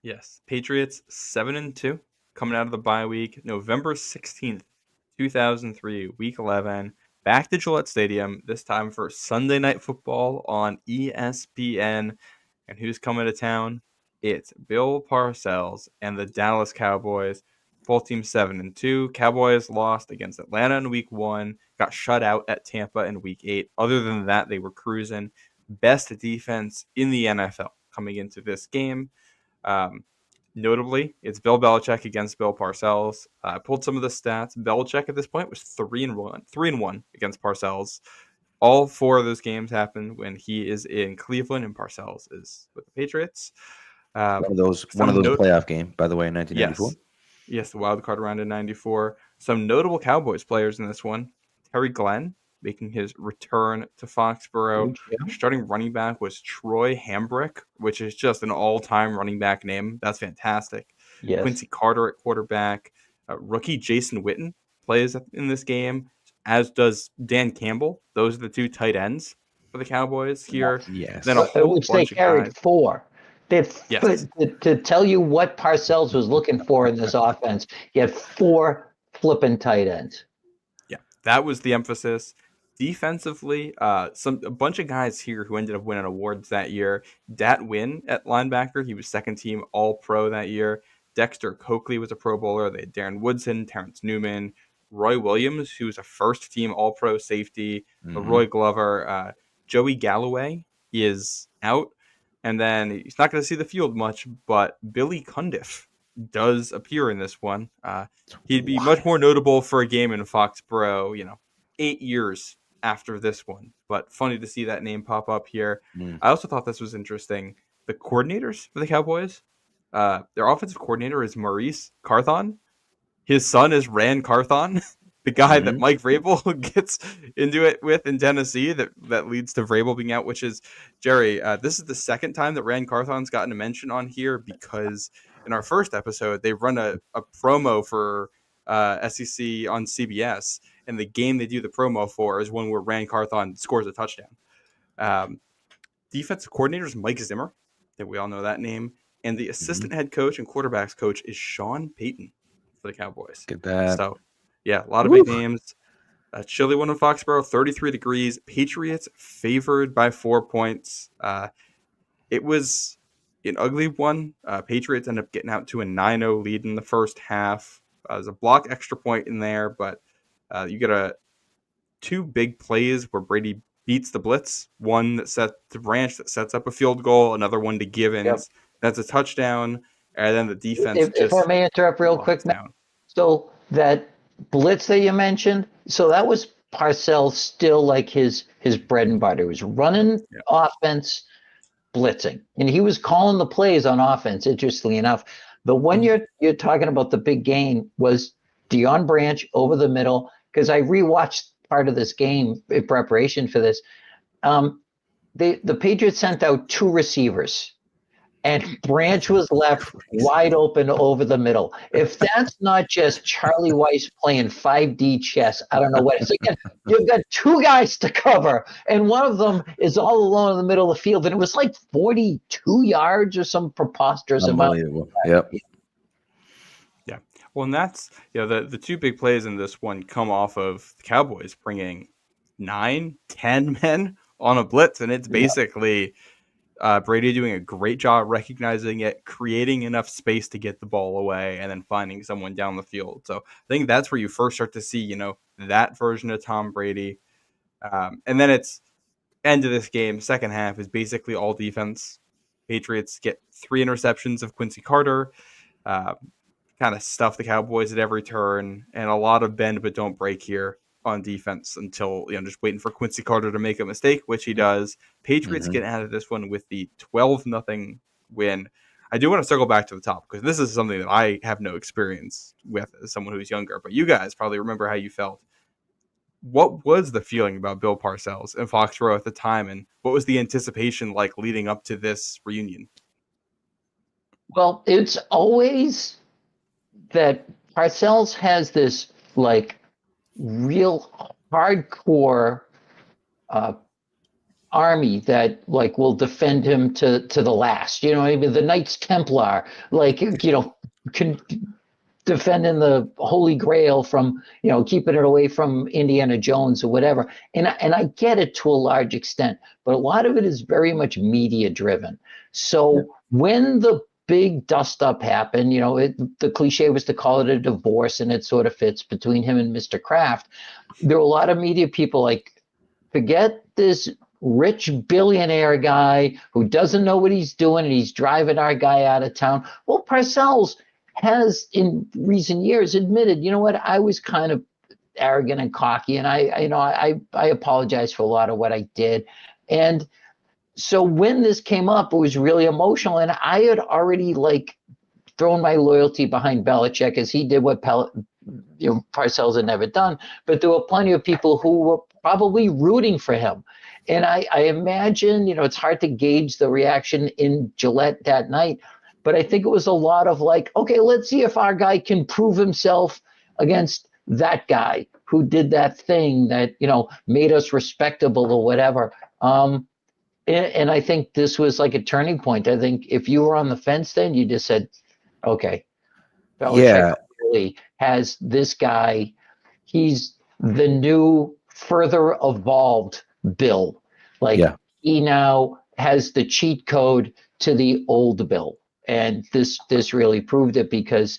Yes, Patriots 7-2, coming out of the bye week, November 16th, 2003, Week 11, back to Gillette Stadium. This time for Sunday Night Football on ESPN. And who's coming to town? It's Bill Parcells and the Dallas Cowboys. Both teams 7-2. Cowboys lost against Atlanta in Week 1. Got shut out at Tampa in Week 8. Other than that, they were cruising. Best defense in the NFL coming into this game. Notably, it's Bill Belichick against Bill Parcells. I pulled some of the stats. Belichick at this point was 3-1 against Parcells. All 4 of those games happened when he is in Cleveland and Parcells is with the Patriots. One of those playoff game, by the way, in 1994. Yes, the wild card round in 94. Some notable Cowboys players in this one. Terry Glenn making his return to Foxborough. Starting running back was Troy Hambrick, which is just an all-time running back name. That's fantastic. Yes. Quincy Carter at quarterback. Rookie Jason Witten plays in this game, as does Dan Campbell. Those are the 2 tight ends for the Cowboys here. Yes. Then a whole Which they bunch of carried guys. 4. Yes. To tell you what Parcells was looking for in this offense, he had 4 flipping tight ends. Yeah, that was the emphasis. Defensively, a bunch of guys here who ended up winning awards that year. Dat Wynn at linebacker, he was second team All-Pro that year. Dexter Coakley was a Pro Bowler. They had Darren Woodson, Terrence Newman, Roy Williams, who was a first team All-Pro safety. Roy Glover, Joey Galloway is out. And then he's not going to see the field much, but Billy Cundiff does appear in this one. He'd be much more notable for a game in Foxborough, 8 years after this one. But funny to see that name pop up here. I also thought this was interesting. The coordinators for the Cowboys, their offensive coordinator is Maurice Carthon. His son is Rand Carthon, the guy that Mike Vrabel gets into it with in Tennessee that leads to Vrabel being out, which is, Jerry, this is the second time that Rand Carthon's gotten a mention on here because in our first episode, they run a promo for SEC on CBS, and the game they do the promo for is one where Rand Carthon scores a touchdown. Defensive coordinator is Mike Zimmer, that we all know that name, and the assistant head coach and quarterbacks coach is Sean Payton for the Cowboys. Get that. So, yeah, a lot of big names. Chilly one in Foxborough, 33 degrees. Patriots favored by 4 points. It was an ugly one. Patriots ended up getting out to a 9-0 lead in the first half. There's a block extra point in there, but you get 2 big plays where Brady beats the blitz, one that sets the branch that sets up a field goal, another one to Givens. Yep. That's a touchdown. And then the defense If I may interrupt real locks quick, Matt. down. So that blitz that you mentioned, so that was Parcells still like his bread and butter. He was running offense, blitzing, and he was calling the plays on offense. Interestingly enough, the one you're talking about, the big gain, was Deion Branch over the middle. Because I rewatched part of this game in preparation for this. The Patriots sent out 2 receivers, and Branch was left wide open over the middle. If that's not just Charlie Weiss playing 5D chess, I don't know what it is. Again, you've got 2 guys to cover, and one of them is all alone in the middle of the field, and it was like 42 yards or some preposterous amount. Unbelievable. Yep. Yeah. Well, and that's, the 2 big plays in this one come off of the Cowboys bringing 9, 10 men on a blitz, and it's basically Brady doing a great job recognizing it, creating enough space to get the ball away, and then finding someone down the field. So I think that's where you first start to see, that version of Tom Brady. And then it's end of this game, second half is basically all defense. Patriots get 3 interceptions of Quincy Carter, kind of stuff the Cowboys at every turn, and a lot of bend but don't break here on defense until, just waiting for Quincy Carter to make a mistake, which he does. Patriots get out of this one with the 12-0 win. I do want to circle back to the top, because this is something that I have no experience with as someone who's younger, but you guys probably remember how you felt. What was the feeling about Bill Parcells and Foxborough at the time, and what was the anticipation like leading up to this reunion? Well, it's always that Parcells has this real hardcore army that will defend him to the last. You know what I mean? The Knights Templar, can defending the Holy Grail from, keeping it away from Indiana Jones or whatever. And I get it to a large extent, but a lot of it is very much media driven. So when the big dust up happened, the cliche was to call it a divorce, and it sort of fits between him and Mr. Kraft. There were a lot of media people forget this rich billionaire guy who doesn't know what he's doing, and he's driving our guy out of town. Well, Parcells has in recent years admitted, I was kind of arrogant and cocky, and I apologize for a lot of what I did. And so when this came up, it was really emotional, and I had already thrown my loyalty behind Belichick, as he did what Parcells had never done. But there were plenty of people who were probably rooting for him. And I imagine, it's hard to gauge the reaction in Gillette that night, but I think it was a lot of okay, let's see if our guy can prove himself against that guy who did that thing that, made us respectable or whatever. And I think this was a turning point. I think if you were on the fence then, you just said, okay, Belichick really has this guy. He's the new, further evolved Bill. He now has the cheat code to the old Bill. And this really proved it, because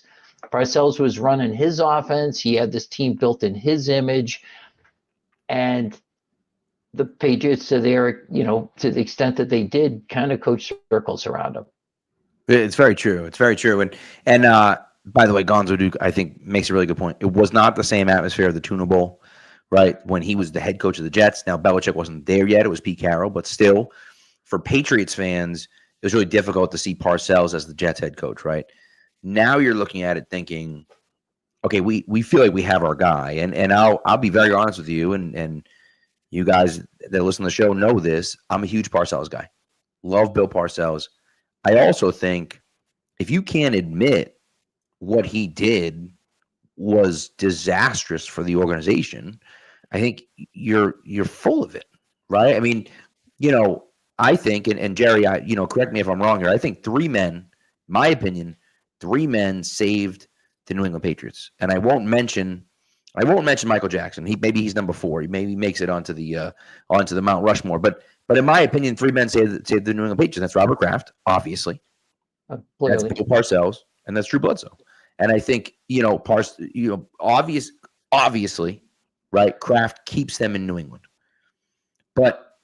Parcells was running his offense. He had this team built in his image. And the Patriots, to the extent that they did, kind of coach circles around him. It's very true. It's very true. And by the way, Gonzo Duke, I think, makes a really good point. It was not the same atmosphere of the Tuna Bowl, right, when he was the head coach of the Jets. Now, Belichick wasn't there yet. It was Pete Carroll. But still, for Patriots fans, it was really difficult to see Parcells as the Jets head coach, right? Now you're looking at it thinking, okay, we feel like we have our guy. And I'll be very honest with you, and you guys that listen to the show know this. I'm a huge Parcells guy. Love Bill Parcells. I also think if you can't admit what he did was disastrous for the organization, I think you're full of it, right? I mean, I think, and Jerry, correct me if I'm wrong here, I think 3 men, my opinion, 3 men saved the New England Patriots. And I won't mention Michael Jackson. Maybe he's number 4. He maybe makes it onto the Mount Rushmore. But in my opinion, 3 men saved the New England Patriots. That's Robert Kraft, obviously. That's Bill Parcells, and that's Drew Bledsoe. And I think obviously, right? Kraft keeps them in New England. But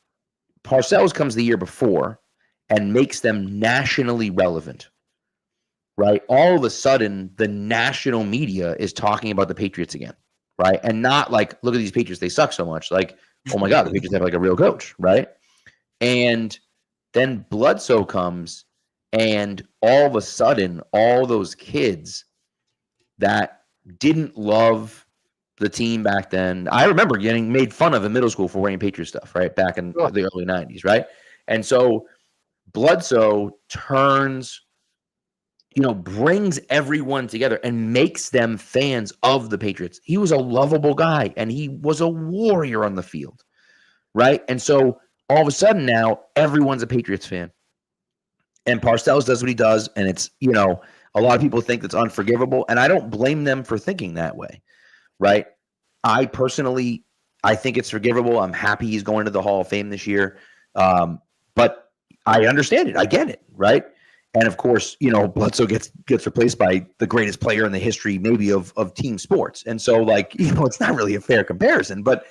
Parcells comes the year before and makes them nationally relevant, right? All of a sudden, the national media is talking about the Patriots again, right? And not like, look at these Patriots, they suck so much. Like, oh my God, the Patriots have like a real coach, right? And then Bledsoe comes, and all of a sudden, all those kids that didn't love the team back then. I remember getting made fun of in middle school for wearing Patriot stuff, right? Back in the early 90s, right? And so Bledsoe turns, brings everyone together and makes them fans of the Patriots. He was a lovable guy, and he was a warrior on the field, right? And so all of a sudden now everyone's a Patriots fan. And Parcells does what he does, and it's, a lot of people think that's unforgivable, and I don't blame them for thinking that way, right? I personally, I think it's forgivable. I'm happy he's going to the Hall of Fame this year, but I understand it. I get it, right? And of course, Bledsoe gets replaced by the greatest player in the history, maybe of team sports, and so it's not really a fair comparison. But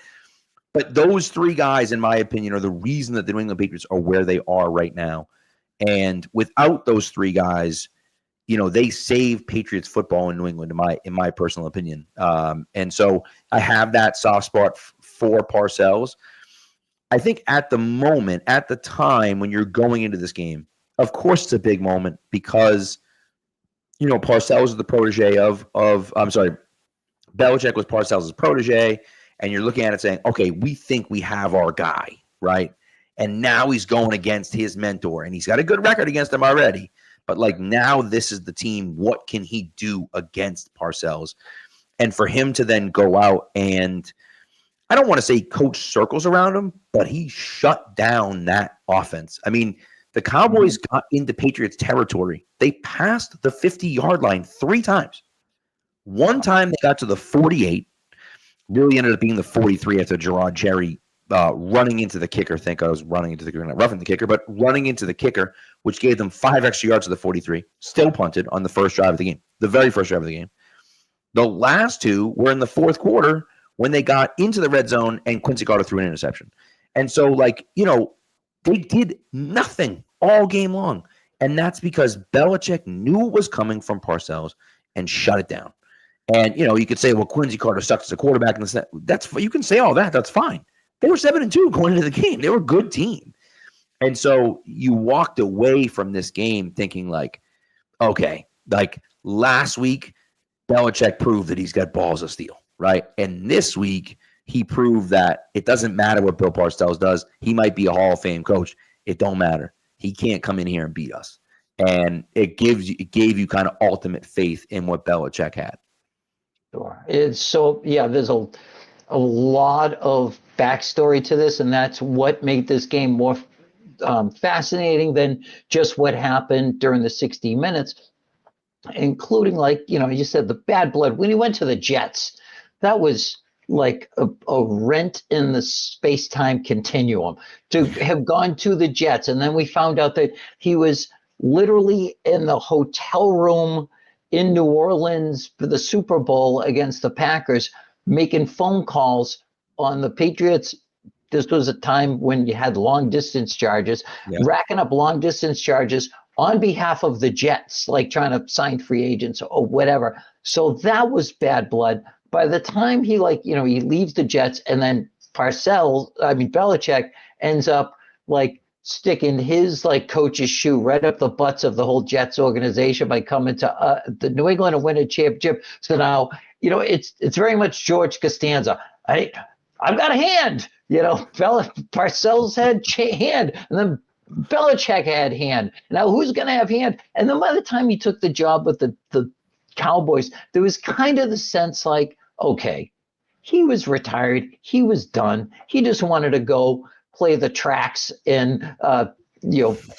those three guys, in my opinion, are the reason that the New England Patriots are where they are right now. And without those three guys, they save Patriots football in New England, in my personal opinion. And so I have that soft spot for Parcells. I think at the time when you're going into this game, of course it's a big moment because, Parcells is the protege Belichick was Parcells' protege, and you're looking at it saying, okay, we think we have our guy, right? And now he's going against his mentor, and he's got a good record against him already. But now this is the team. What can he do against Parcells? And for him to then go out and, I don't want to say coach circles around him, but he shut down that offense. I mean, the Cowboys got into Patriots territory. They passed the 50-yard line 3 times. One time they got to the 48, really ended up being the 43 after Jerry running into the kicker. Think I was running into the kicker, not roughing the kicker, but running into the kicker, which gave them 5 extra yards to the 43. Still punted on the first drive of the game, the very first drive of the game. The last 2 were in the fourth quarter when they got into the red zone and Quincy Carter threw an interception. And so, they did nothing all game long. And that's because Belichick knew it was coming from Parcells and shut it down. And, you could say, well, Quincy Carter sucks as a quarterback. You can say all that. That's fine. They were 7-2 going into the game. They were a good team. And so you walked away from this game thinking okay, last week, Belichick proved that he's got balls of steel, right? And this week, he proved that it doesn't matter what Bill Parcells does. He might be a Hall of Fame coach. It don't matter. He can't come in here and beat us. And it gave you kind of ultimate faith in what Belichick had. Sure. It's so, there's a lot of backstory to this, and that's what made this game more fascinating than just what happened during the 60 minutes, including, you said the bad blood. When he went to the Jets, that was like a rent in the space-time continuum to have gone to the Jets. And then we found out that he was literally in the hotel room in New Orleans for the Super Bowl against the Packers, making phone calls on the Patriots. This was a time when you had long distance charges, racking up long distance charges on behalf of the Jets, trying to sign free agents or whatever. So that was bad blood. By the time he he leaves the Jets, and then Belichick ends up sticking his coach's shoe right up the butts of the whole Jets organization by coming to the New England and winning a championship. So now, it's very much George Costanza. I've got a hand, Parcells had hand, and then Belichick had hand. Now who's going to have hand? And then by the time he took the job with the Cowboys, there was kind of the sense okay, he was retired. He was done. He just wanted to go play the tracks in,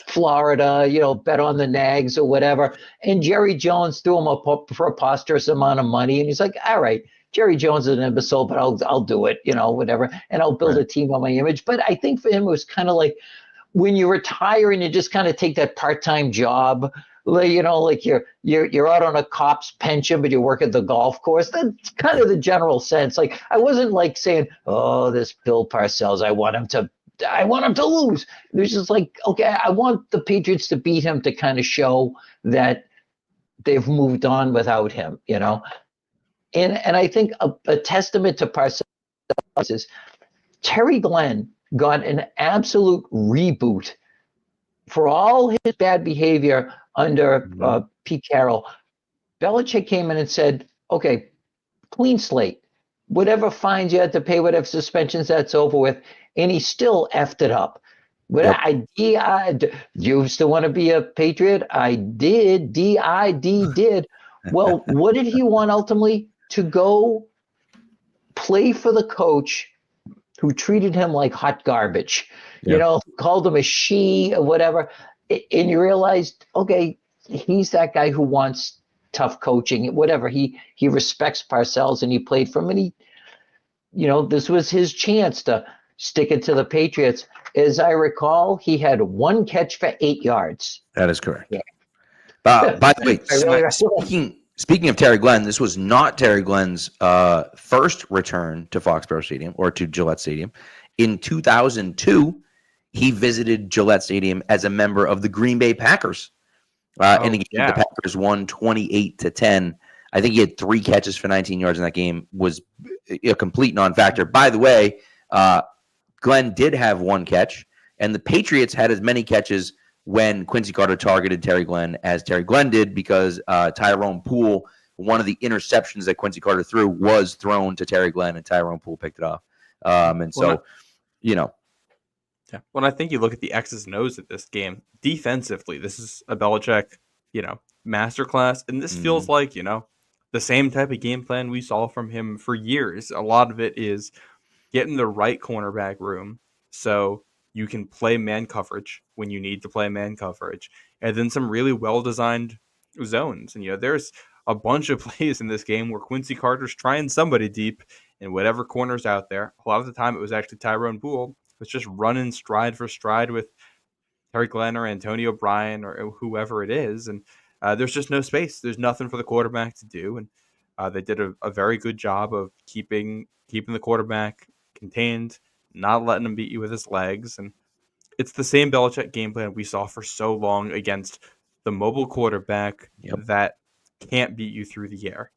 Florida, bet on the Nags or whatever. And Jerry Jones threw him a preposterous amount of money. And he's like, all right, Jerry Jones is an imbecile, but I'll do it, whatever. And I'll build a team on my image. But I think for him, it was kind of like when you retire and you just kind of take that part-time job, you're out on a cop's pension, but you work at the golf course. That's kind of the general sense. I wasn't saying, oh, this Bill Parcells, I want him to I want him to lose. It was just like, okay, I want the Patriots to beat him to kind of show that they've moved on without him, And I think a testament to Parcells is Terry Glenn got an absolute reboot for all his bad behavior under Pete Carroll. Belichick came in and said, okay, clean slate. Whatever fines you had to pay, whatever suspensions, that's over with. And he still effed it up. You still want to be a Patriot? I did. did. Well, what did he want ultimately? To go play for the coach who treated him like hot garbage, called him a she or whatever. And you realized, okay, he's that guy who wants tough coaching, whatever. He respects Parcells and he played for him. And he, this was his chance to stick it to the Patriots. As I recall, he had one catch for 8 yards. That is correct. Yeah. By the way, speaking of Terry Glenn, this was not Terry Glenn's first return to Foxborough Stadium or to Gillette Stadium. In 2002, he visited Gillette Stadium as a member of the Green Bay Packers. And the Packers won 28-10. I think he had 3 catches for 19 yards in that game. Was a complete non-factor. By the way, Glenn did have 1 catch, and the Patriots had as many catches when Quincy Carter targeted Terry Glenn as Terry Glenn did, because Tyrone Poole, one of the interceptions that Quincy Carter threw, was thrown to Terry Glenn, and Tyrone Poole picked it off. Yeah. When I think you look at the X's and O's of this game, defensively, this is a Belichick, masterclass. And this feels like, the same type of game plan we saw from him for years. A lot of it is getting the right cornerback room so you can play man coverage when you need to play man coverage, and then some really well-designed zones. And, there's a bunch of plays in this game where Quincy Carter's trying somebody deep in whatever corner's out there. A lot of the time it was actually Tyrone Poole. It's just running stride for stride with Terry Glenn or Antonio Bryan or whoever it is. And there's just no space. There's nothing for the quarterback to do. And they did a very good job of keeping the quarterback contained, not letting him beat you with his legs. And it's the same Belichick game plan we saw for so long against the mobile quarterback that can't beat you through the air.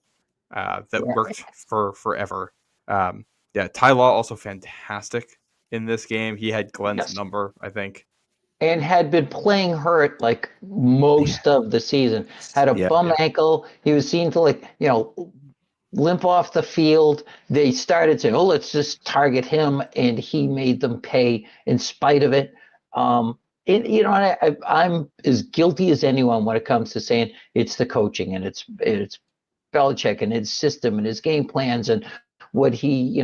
That worked for forever. Ty Law also fantastic in this game. He had Glenn's number, I think. And had been playing hurt like most of the season. Had a bum ankle. He was seen to limp off the field. They started saying, let's just target him. And he made them pay in spite of it. I'm as guilty as anyone when it comes to saying it's the coaching and it's Belichick and his system and his game plans and what he,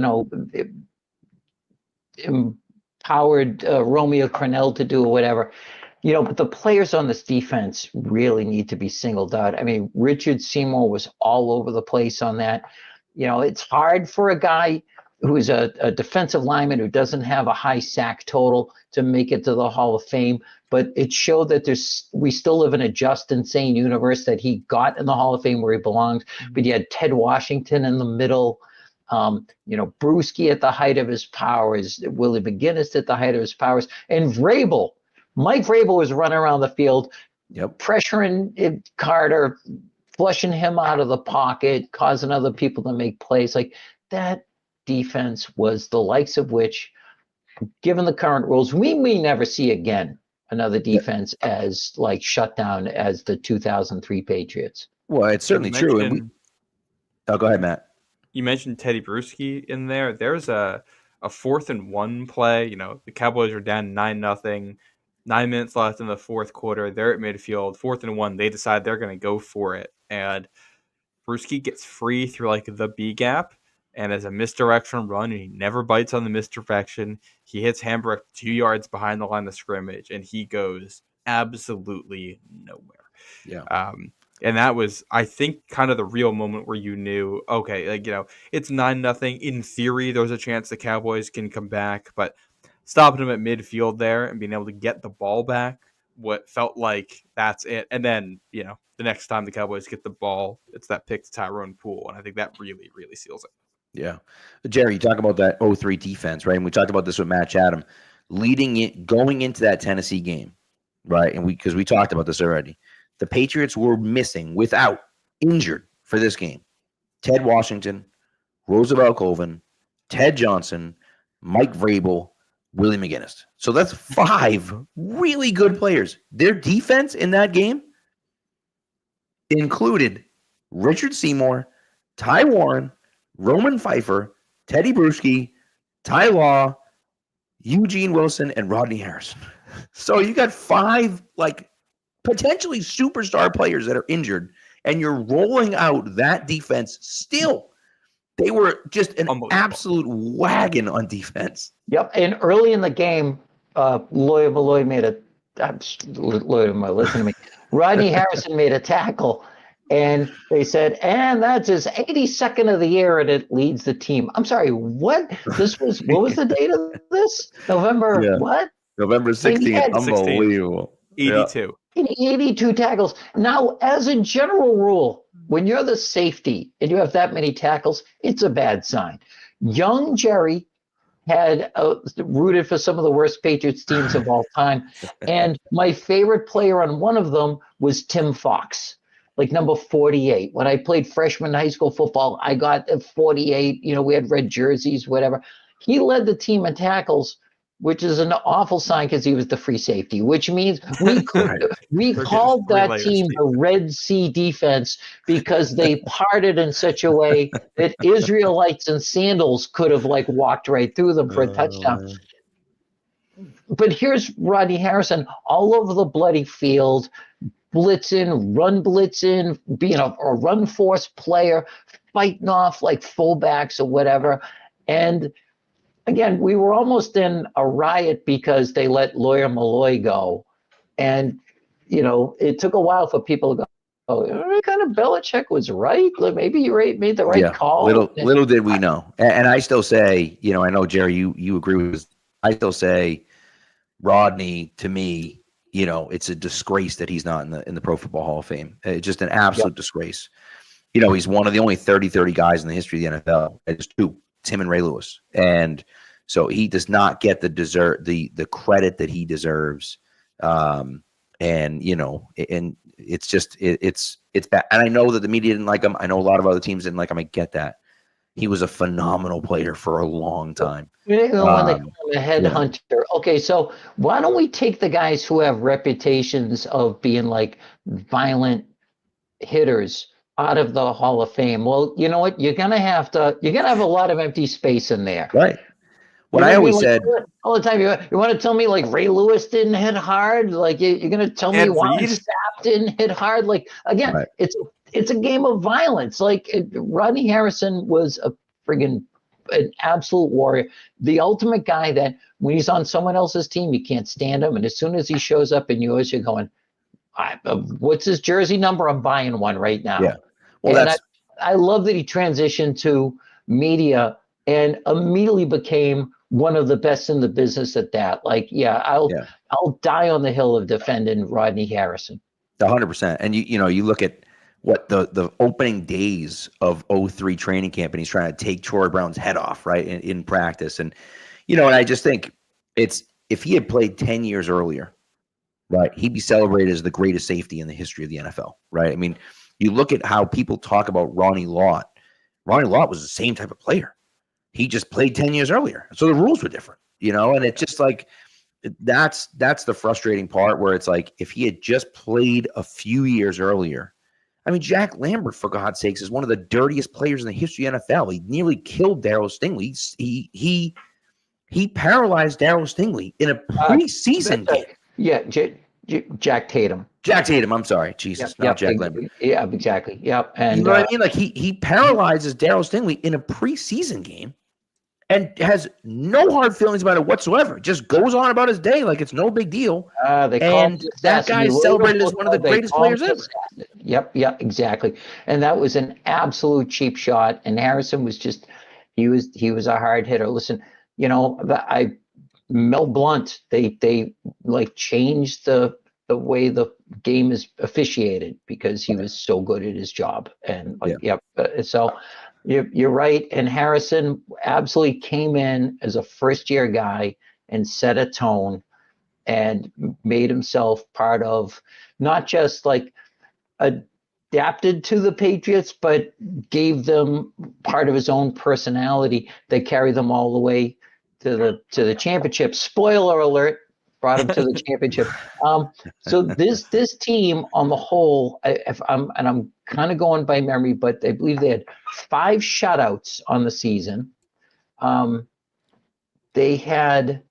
empowered Romeo Crennel to do or whatever, but the players on this defense really need to be singled out. I mean, Richard Seymour was all over the place on that. It's hard for a guy who is a defensive lineman who doesn't have a high sack total to make it to the Hall of Fame, but it showed that we still live in a just and sane universe, that he got in the Hall of Fame where he belongs. But you had Ted Washington in the middle. Bruschi at the height of his powers, Willie McGinnis at the height of his powers, and Mike Vrabel was running around the field, pressuring Carter, flushing him out of the pocket, causing other people to make plays. Like that defense was the likes of which, given the current rules, we may never see again another defense as shut down as the 2003 Patriots. Well, it's certainly true. And go ahead, Matt. You mentioned Teddy Bruschi in there. There's a 4th and 1 play. The Cowboys are down 9-0, 9 minutes left in the fourth quarter. They're at midfield, 4th and 1. They decide they're going to go for it. And Bruschi gets free through the B gap and as a misdirection run, and he never bites on the misdirection. He hits Hamburg 2 yards behind the line of scrimmage, and he goes absolutely nowhere. Yeah. And that was, I think, kind of the real moment where you knew, okay, it's 9-0. In theory, there's a chance the Cowboys can come back, but stopping them at midfield there and being able to get the ball back, what felt like that's it. And then, the next time the Cowboys get the ball, it's that pick to Tyrone Poole. And I think that really, really seals it. Yeah. Jerry, you talk about that 0-3 defense, right? And we talked about this with Matt Chatham. going into that Tennessee game, right? And because we talked about this already, the Patriots were missing without injured for this game. Ted Washington, Roosevelt Colvin, Ted Johnson, Mike Vrabel, Willie McGinnis. So that's 5 really good players. Their defense in that game included Richard Seymour, Ty Warren, Roman Pfeiffer, Teddy Bruschi, Ty Law, Eugene Wilson, and Rodney Harrison. So you got 5 potentially superstar players that are injured, and you're rolling out that defense still. They were just an absolute wagon on defense. Yep. And early in the game, Lloyd made a Lloyd, listen to me. Rodney Harrison made a tackle, and they said, and that's his 82nd of the year, and it leads the team. I'm sorry, what? What was the date of this? November what? November 16th. Unbelievable. 82. 82 tackles. Now, as a general rule, when you're the safety and you have that many tackles, it's a bad sign. Young Jerry had rooted for some of the worst Patriots teams of all time. And my favorite player on one of them was Tim Fox, number 48. When I played freshman high school football, I got 48. We had red jerseys, whatever. He led the team in tackles, which is an awful sign because he was the free safety, which means we called that team the Red Sea defense because they parted in such a way that Israelites in sandals could have walked right through them for a touchdown. But here's Rodney Harrison all over the bloody field, blitzing, being a run force player, fighting off fullbacks or whatever. And again, we were almost in a riot because they let Lawyer Malloy go. And, it took a while for people to go, oh, kind of Belichick was right. Maybe you made the right call. Little did we know. And I still say, I know, Jerry, you agree with this. I still say Rodney, to me, it's a disgrace that he's not in the Pro Football Hall of Fame. It's just an absolute disgrace. He's one of the only 30 guys in the history of the NFL. It's 2. It's him and Ray Lewis. And so he does not get the credit that he deserves. And it's just it's bad. And I know that the media didn't like him. I know a lot of other teams didn't like him. I get that. He was a phenomenal player for a long time. When they call him a headhunter. Yeah. Okay, so why don't we take the guys who have reputations of being violent hitters out of the Hall of Fame? Well, you know what? You're gonna have a lot of empty space in there. Right. What I always said all the time, you want to tell me Ray Lewis didn't hit hard? You're gonna tell me Warren Sapp didn't hit hard? Again, right. It's a game of violence. Rodney Harrison was an absolute warrior, the ultimate guy that when he's on someone else's team, you can't stand him, and as soon as he shows up in yours, you're going, what's his jersey number? I'm buying one right now. Yeah. Well, I love that he transitioned to media and immediately became one of the best in the business at that. I'll die on the hill of defending Rodney Harrison. 100%. And you look at what the opening days of 03 training camp, and he's trying to take Troy Brown's head off, right, in practice. And, and I just think if he had played 10 years earlier, right, he'd be celebrated as the greatest safety in the history of the NFL, right? I mean, you look at how people talk about Ronnie Lott. Ronnie Lott was the same type of player. He just played 10 years earlier. So the rules were different, and it's just that's the frustrating part where it's if he had just played a few years earlier. I mean, Jack Lambert, for God's sakes, is one of the dirtiest players in the history of the NFL. He nearly killed Darryl Stingley. He paralyzed Darryl Stingley in a preseason game. Yeah, Jack Tatum. Jack Tatum, I'm sorry. Jesus, not Jack Lambert. Yeah, exactly. Yep. And you know what I mean? He paralyzes Darryl Stingley in a preseason game and has no hard feelings about it whatsoever. Just goes on about his day like it's no big deal. And that guy is celebrated as one of the greatest players ever. Yep, exactly. And that was an absolute cheap shot. And Harrison was he was a hard hitter. Listen, Mel Blount, they changed the way the game is officiated because he was so good at his job. And so you're right. And Harrison absolutely came in as a first year guy and set a tone and made himself part of not just like adapted to the Patriots, but gave them part of his own personality that carried them all the way to the championship. Spoiler alert, brought him to the championship. So this team on the whole, I'm kind of going by memory, but I believe they had 5 shutouts on the season. They had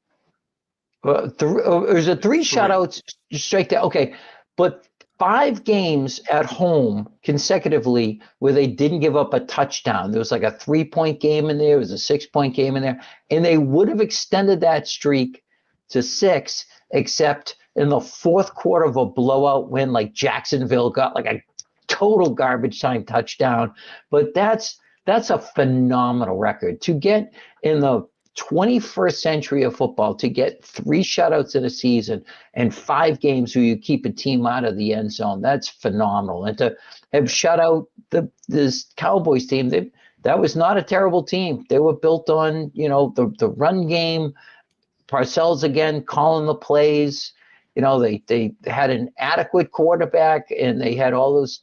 there's a 3 shutouts straight there. Okay, but 5 games at home consecutively where they didn't give up a touchdown. There was like a 3-point game in there. There was a 6-point game in there. And they would have extended that streak to 6, except in the fourth quarter of a blowout win, like Jacksonville got like a total garbage time touchdown. But that's a phenomenal record. To get in the 21st century of football, to get 3 shutouts in a season and 5 games where you keep a team out of the end zone, that's phenomenal. And to have shut out this Cowboys team, that was not a terrible team. They were built on, the run game, Parcells again calling the plays. They had an adequate quarterback, and they had all those,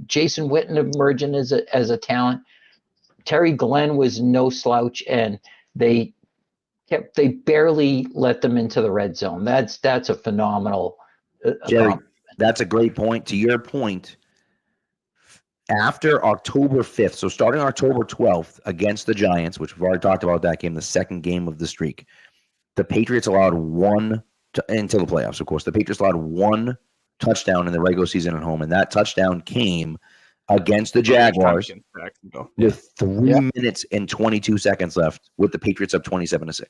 Jason Witten emerging as a talent. Terry Glenn was no slouch, and they barely let them into the red zone. That's a phenomenal Jerry, that's a great point. To your point, after October 5th, so starting October 12th against the Giants, which we've already talked about that game, the second game of the streak, the Patriots allowed until the playoffs, of course, the Patriots allowed 1 touchdown in the regular season at home, and that touchdown came against the Jaguars with 3 minutes and 22 seconds left, with the Patriots up 27-6.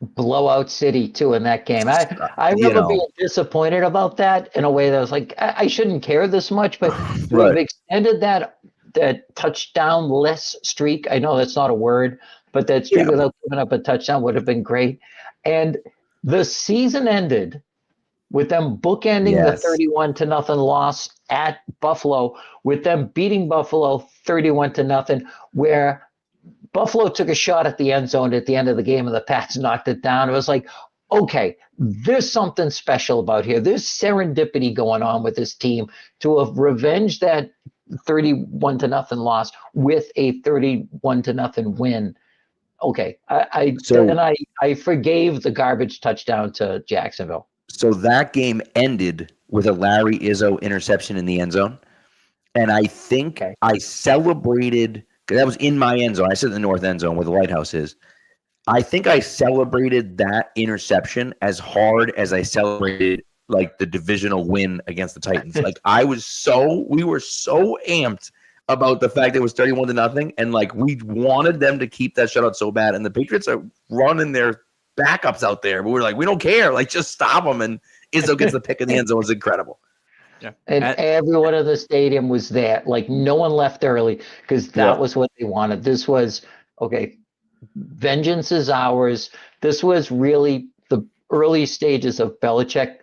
Blowout city too in that game. I remember being disappointed about that in a way that was like, I shouldn't care this much, but to have extended that touchdown-less streak, I know that's not a word, but that streak without giving up a touchdown would have been great. And the season ended with them bookending the 31-0 loss at Buffalo, with them beating Buffalo 31-0, where Buffalo took a shot at the end zone at the end of the game and the Pats knocked it down. It was like, okay, there's something special about here. There's serendipity going on with this team to have revenged that 31-0 loss with a 31-0 win. Okay, I forgave the garbage touchdown to Jacksonville. So that game ended with a Larry Izzo interception in the end zone. And I think I celebrated, because that was in my end zone. I sit in the north end zone where the lighthouse is. I think I celebrated that interception as hard as I celebrated like the divisional win against the Titans. Like we were so amped about the fact that it was 31-0, and like we wanted them to keep that shutout so bad. And the Patriots are running their backups out there, but we're like, we don't care. Like, just stop them. And Izzo gets the pick in the end zone. It's incredible. Yeah. And everyone in the stadium was there. Like, no one left early because that was what they wanted. This was, okay, vengeance is ours. This was really the early stages of Belichick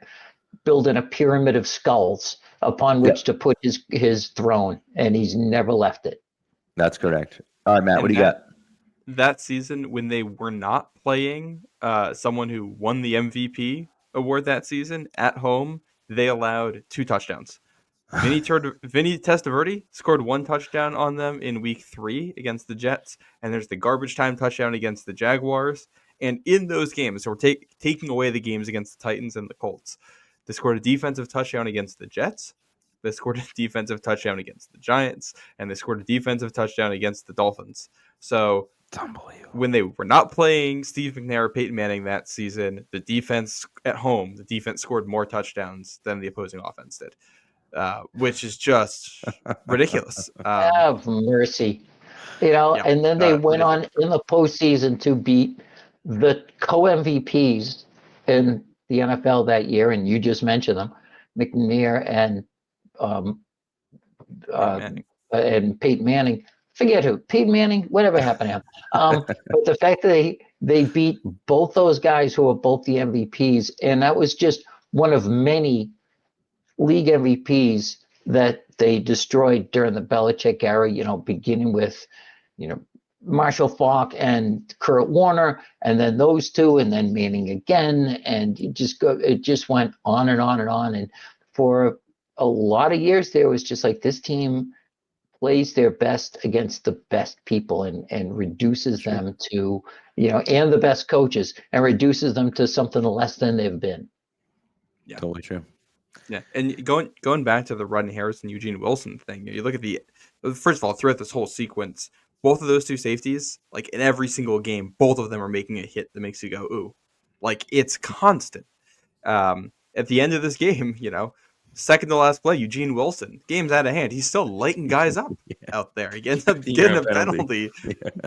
building a pyramid of skulls upon which to put his throne, and he's never left it. That's correct. All right, Matt, what do you got? That season, when they were not playing someone who won the MVP award that season at home, they allowed 2 touchdowns. Vinny Testaverde scored 1 touchdown on them in week 3 against the Jets, and there's the garbage time touchdown against the Jaguars. And in those games, so we're taking away the games against the Titans and the Colts, they scored a defensive touchdown against the Jets. They scored a defensive touchdown against the Giants, and they scored a defensive touchdown against the Dolphins. So when they were not playing Steve McNair or Peyton Manning that season, the defense at home, the defense scored more touchdowns than the opposing offense did, which is just ridiculous. Have mercy. And then they went on in the postseason to beat the co-MVPs in the NFL that year, and you just mentioned them, McNair and Peyton Manning. Forget who, Peyton Manning, whatever happened to him. But the fact that they beat both those guys who were both the MVPs, and that was just one of many league MVPs that they destroyed during the Belichick era, beginning with, Marshall Faulk and Kurt Warner, and then those two, and then Manning again, and it just went on and on and on. And for a lot of years, there was just like this team plays their best against the best people and reduces them to, and the best coaches, and reduces them to something less than they've been. Yeah, totally true. Yeah, and going back to the Rodney Harrison, Eugene Wilson thing, you look at first of all, throughout this whole sequence, both of those two safeties, like in every single game, both of them are making a hit that makes you go, ooh. Like, it's constant. At the end of this game, second to last play, Eugene Wilson, game's out of hand. He's still lighting guys up out there. He ends up getting a penalty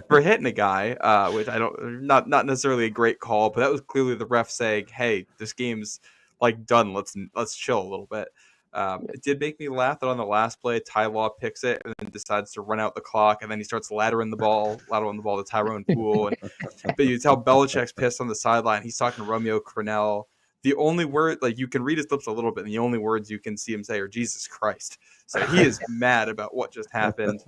for hitting a guy, which not necessarily a great call, but that was clearly the ref saying, hey, this game's like done. Let's chill a little bit. It did make me laugh that on the last play, Ty Law picks it and then decides to run out the clock, and then he starts laddering the ball to Tyrone Poole. But you tell Belichick's pissed on the sideline. He's talking to Romeo Crennel. The only word, like, you can read his lips a little bit, and the only words you can see him say are Jesus Christ. So he is mad about what just happened.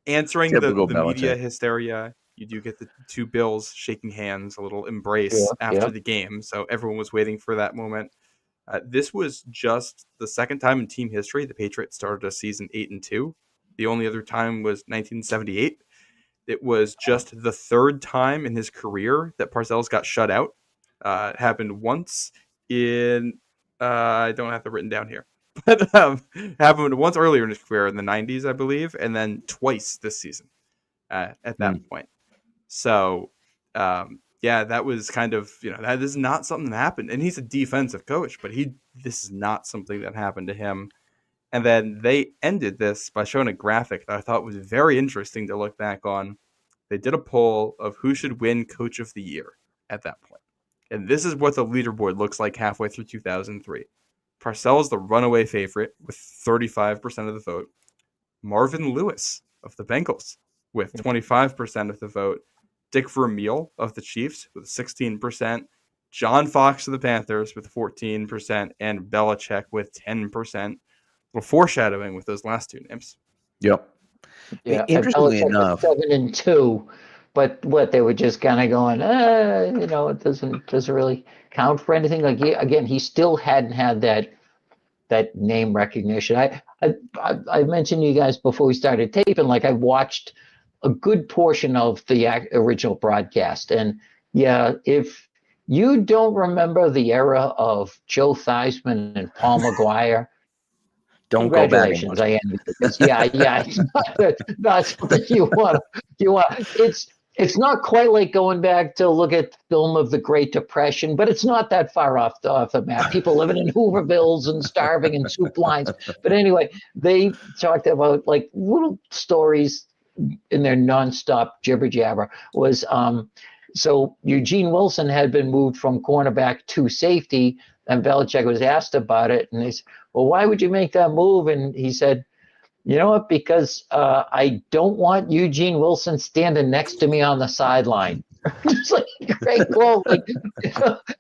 Answering the media hysteria, you do get the two Bills shaking hands, a little embrace after the game. So everyone was waiting for that moment. This was just the second time in team history the Patriots started a season 8-2. The only other time was 1978. It was just the third time in his career that Parcells got shut out. It happened once in I don't have it written down here, but happened once earlier in his career in the 90s, I believe, and then twice this season at that point. So that was kind of, that is not something that happened. And he's a defensive coach, but this is not something that happened to him. And then they ended this by showing a graphic that I thought was very interesting to look back on. They did a poll of who should win Coach of the Year at that point. And this is what the leaderboard looks like halfway through 2003. Parcells, the runaway favorite, with 35% of the vote. Marvin Lewis of the Bengals with 25% of the vote. Dick Vermeil of the Chiefs with 16%. John Fox of the Panthers with 14%. And Belichick with 10%. A little foreshadowing with those last two names. Yep. Yeah, interestingly enough, 7-2. But what, they were just kind of going, it doesn't really count for anything. Like, he still hadn't had that name recognition. I mentioned to you guys before we started taping, like, I watched a good portion of the original broadcast, and if you don't remember the era of Joe Theismann and Paul McGuire, don't go back. Congratulations, I am. It's not something you want. It's not quite like going back to look at the film of the Great Depression, but it's not that far off the map. People living in Hoovervilles and starving in soup lines. But anyway, they talked about like little stories in their nonstop jibber jabber. Was so Eugene Wilson had been moved from cornerback to safety, and Belichick was asked about it, and they said, "Well, why would you make that move?" And he said, "You know what? Because I don't want Eugene Wilson standing next to me on the sideline." Just like great quote.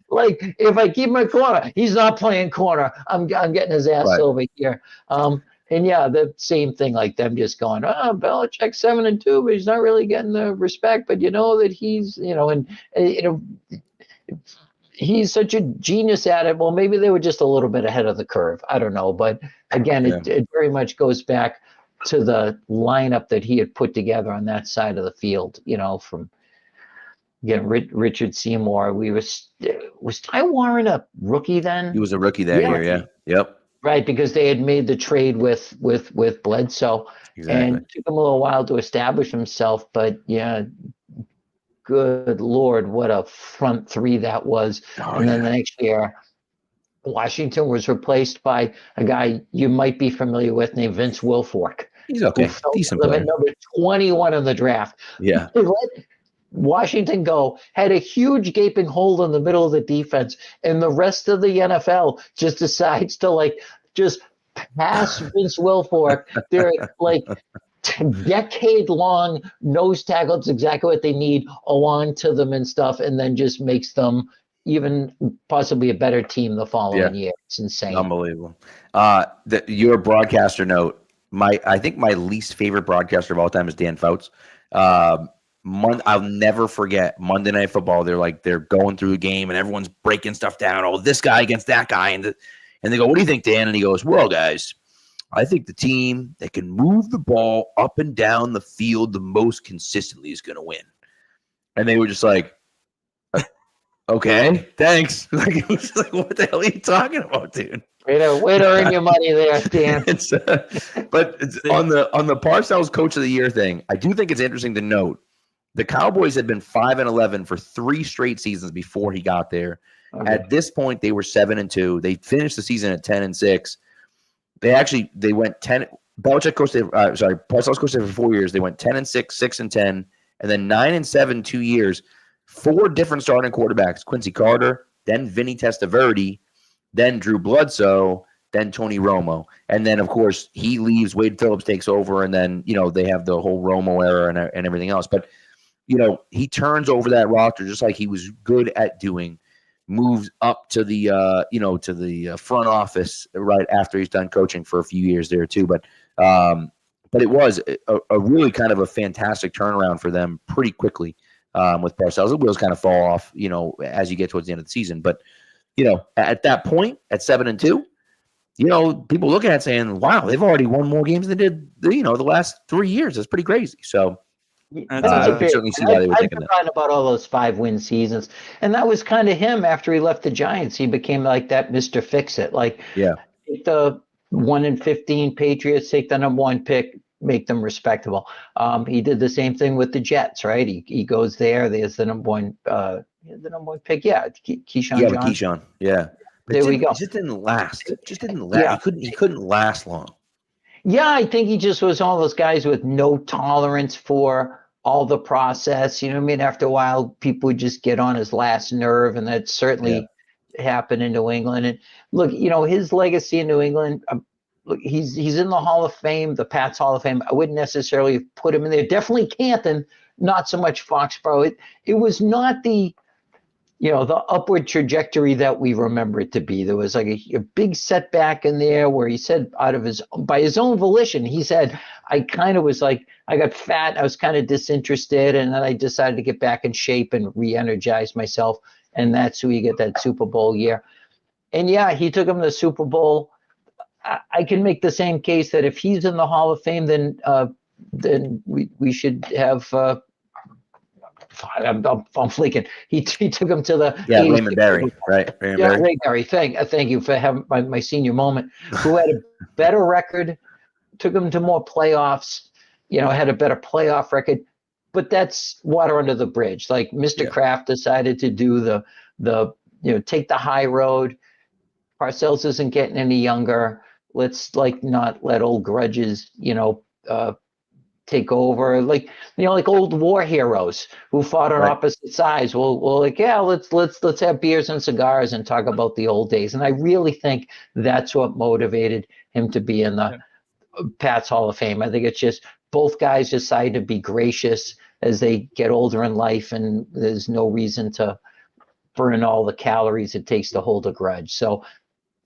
Like if I keep my corner, he's not playing corner. I'm getting his ass over here. And the same thing, like them just going, Belichick 7-2, but he's not really getting the respect. But that he's, he's such a genius at it. Well, maybe they were just a little bit ahead of the curve. I don't know. But again, it very much goes back to the lineup that he had put together on that side of the field, from Richard Seymour. Was Ty Warren a rookie then? He was a rookie that year. Yeah. Yep. Right. Because they had made the trade with Bledsoe. Exactly. And it took him a little while to establish himself. But good Lord, what a front three that was. And then the next year, Washington was replaced by a guy you might be familiar with named Vince Wilfork. He's okay. Decent player. At number 21 in the draft. Yeah. He let Washington go, had a huge gaping hole in the middle of the defense, and the rest of the NFL just decides to just pass Vince Wilfork. They're decade-long nose tackles, exactly what they need, along to them and stuff, and then just makes them even possibly a better team the following year. It's insane. Unbelievable. Your broadcaster note, I think my least favorite broadcaster of all time is Dan Fouts. I'll never forget Monday Night Football. They're going through the game and everyone's breaking stuff down. Oh, this guy against that guy, and they go, "What do you think, Dan?" And he goes, "Well, guys, I think the team that can move the ball up and down the field the most consistently is going to win." And they were just like, "Okay, thanks." Like, it was like, what the hell are you talking about, dude? Way to earn your money there, Dan. But on the Parcells Coach of the Year thing, I do think it's interesting to note the Cowboys had been 5-11 for 3 straight seasons before he got there. Okay. At this point, they were 7-2. They finished the season at 10-6. They went 10. Belichick coached there. Parcells coached there for 4 years. They went 10-6, 6-10, and then 9-7 2 years. 4 different starting quarterbacks: Quincy Carter, then Vinny Testaverde, then Drew Bledsoe, then Tony Romo. And then, of course, he leaves, Wade Phillips takes over, and then, they have the whole Romo era and everything else. But, he turns over that roster just like he was good at doing, moves up to the front office right after he's done coaching for a few years there too. But it was a really kind of a fantastic turnaround for them pretty quickly with Parcells. The wheels kind of fall off, as you get towards the end of the season. But, at that point, at 7-2, people looking at it saying, wow, they've already won more games than they did, the last 3 years. That's pretty crazy. So I certainly see why they were thinking that. I've forgotten about all those 5-win seasons. And that was kind of him after he left the Giants. He became like that Mr. Fix-It. Like, take the 1-15 Patriots, take the number 1 pick, make them respectable. He did the same thing with the Jets, right? He goes there. There's the number 1 pick. Yeah, Keyshawn Johnson. Keyshawn. Yeah. But there we go. It just didn't last. Yeah. He couldn't last long. Yeah, I think he just was one of those guys with no tolerance for all the process. You know what I mean? After a while, people would just get on his last nerve, and that certainly happened in New England. And look, his legacy in New England, look, he's in the Hall of Fame, the Pats Hall of Fame. I wouldn't necessarily put him in there. Definitely Canton, not so much Foxborough. It was not the upward trajectory that we remember it to be. There was like a big setback in there where he said by his own volition, he said, I kind of was like, I got fat. I was kind of disinterested. And then I decided to get back in shape and re-energize myself. And that's who you get that Super Bowl year. And he took him to the Super Bowl. I can make the same case that if he's in the Hall of Fame, then we should have, I'm fleeking. He took him to the Raymond Berry, right? Ray Berry. Thank you for having my senior moment. Who had a better record, took him to more playoffs. Had a better playoff record, but that's water under the bridge. Like Mr. Kraft decided to do the take the high road. Parcells isn't getting any younger. Let's not let old grudges take over, like old war heroes who fought on opposite sides. Let's have beers and cigars and talk about the old days. And I really think that's what motivated him to be in the Pats Hall of Fame. I think it's just both guys decide to be gracious as they get older in life, and there's no reason to burn all the calories it takes to hold a grudge. So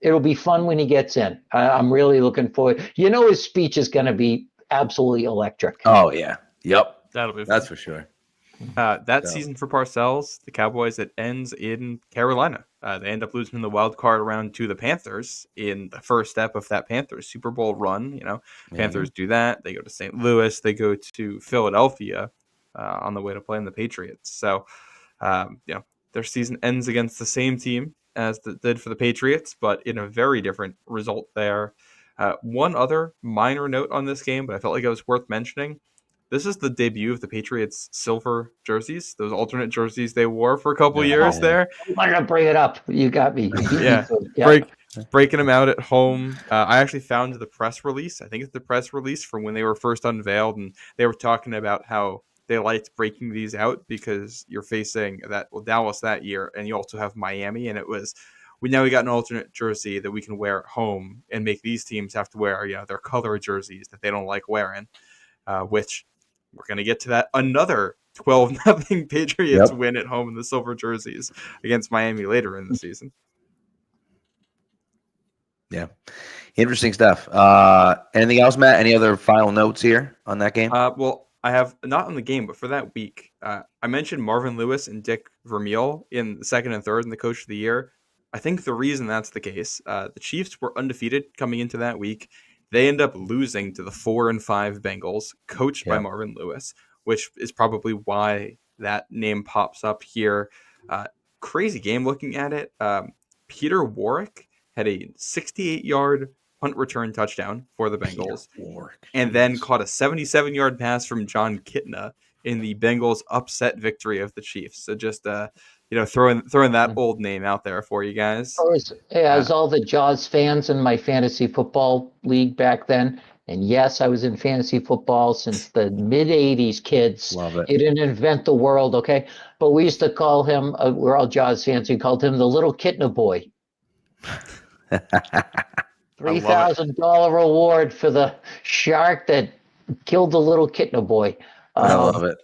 it'll be fun when he gets in. I'm really looking forward. His speech is going to be absolutely electric. Oh yeah. Yep. That'll be fun. That's for sure. Season for Parcells, the Cowboys, it ends in Carolina. They end up losing in the wild card round to the Panthers in the first step of that Panthers Super Bowl run. Panthers do that. They go to St. Louis. They go to Philadelphia on the way to play in the Patriots. So, their season ends against the same team as it did for the Patriots, but in a very different result there. One other minor note on this game, but I felt like it was worth mentioning. This is the debut of the Patriots silver jerseys, those alternate jerseys they wore for a couple years there. Why not bring it up? You got me. Breaking them out at home. I actually found the press release. I think it's the press release from when they were first unveiled, and they were talking about how they liked breaking these out because you're facing Dallas that year, and you also have Miami, and it was we got an alternate jersey that we can wear at home and make these teams have to wear their color jerseys that they don't like wearing, which we're going to get to that. Another 12-0 Patriots win at home in the silver jerseys against Miami later in the season. Yeah. Interesting stuff. Anything else, Matt? Any other final notes here on that game? Well, I have not on the game, but for that week, I mentioned Marvin Lewis and Dick Vermeil in the second and third in the Coach of the Year. I think the reason that's the case, the Chiefs were undefeated coming into that week. They end up losing to the 4-5 Bengals, coached by Marvin Lewis, which is probably why that name pops up here. Crazy game looking at it. Peter Warwick had a 68-yard punt return touchdown for the Bengals, and then caught a 77-yard pass from John Kitna in the Bengals' upset victory of the Chiefs. So just throwing that old name out there for you guys. I was all the Jaws fans in my fantasy football league back then. And yes, I was in fantasy football since the mid-'80s, kids. Love it. He didn't invent the world, okay? But we used to call him, we're all Jaws fans, we called him the little Kitna boy. $3,000 reward for the shark that killed the little Kitna boy. I love it.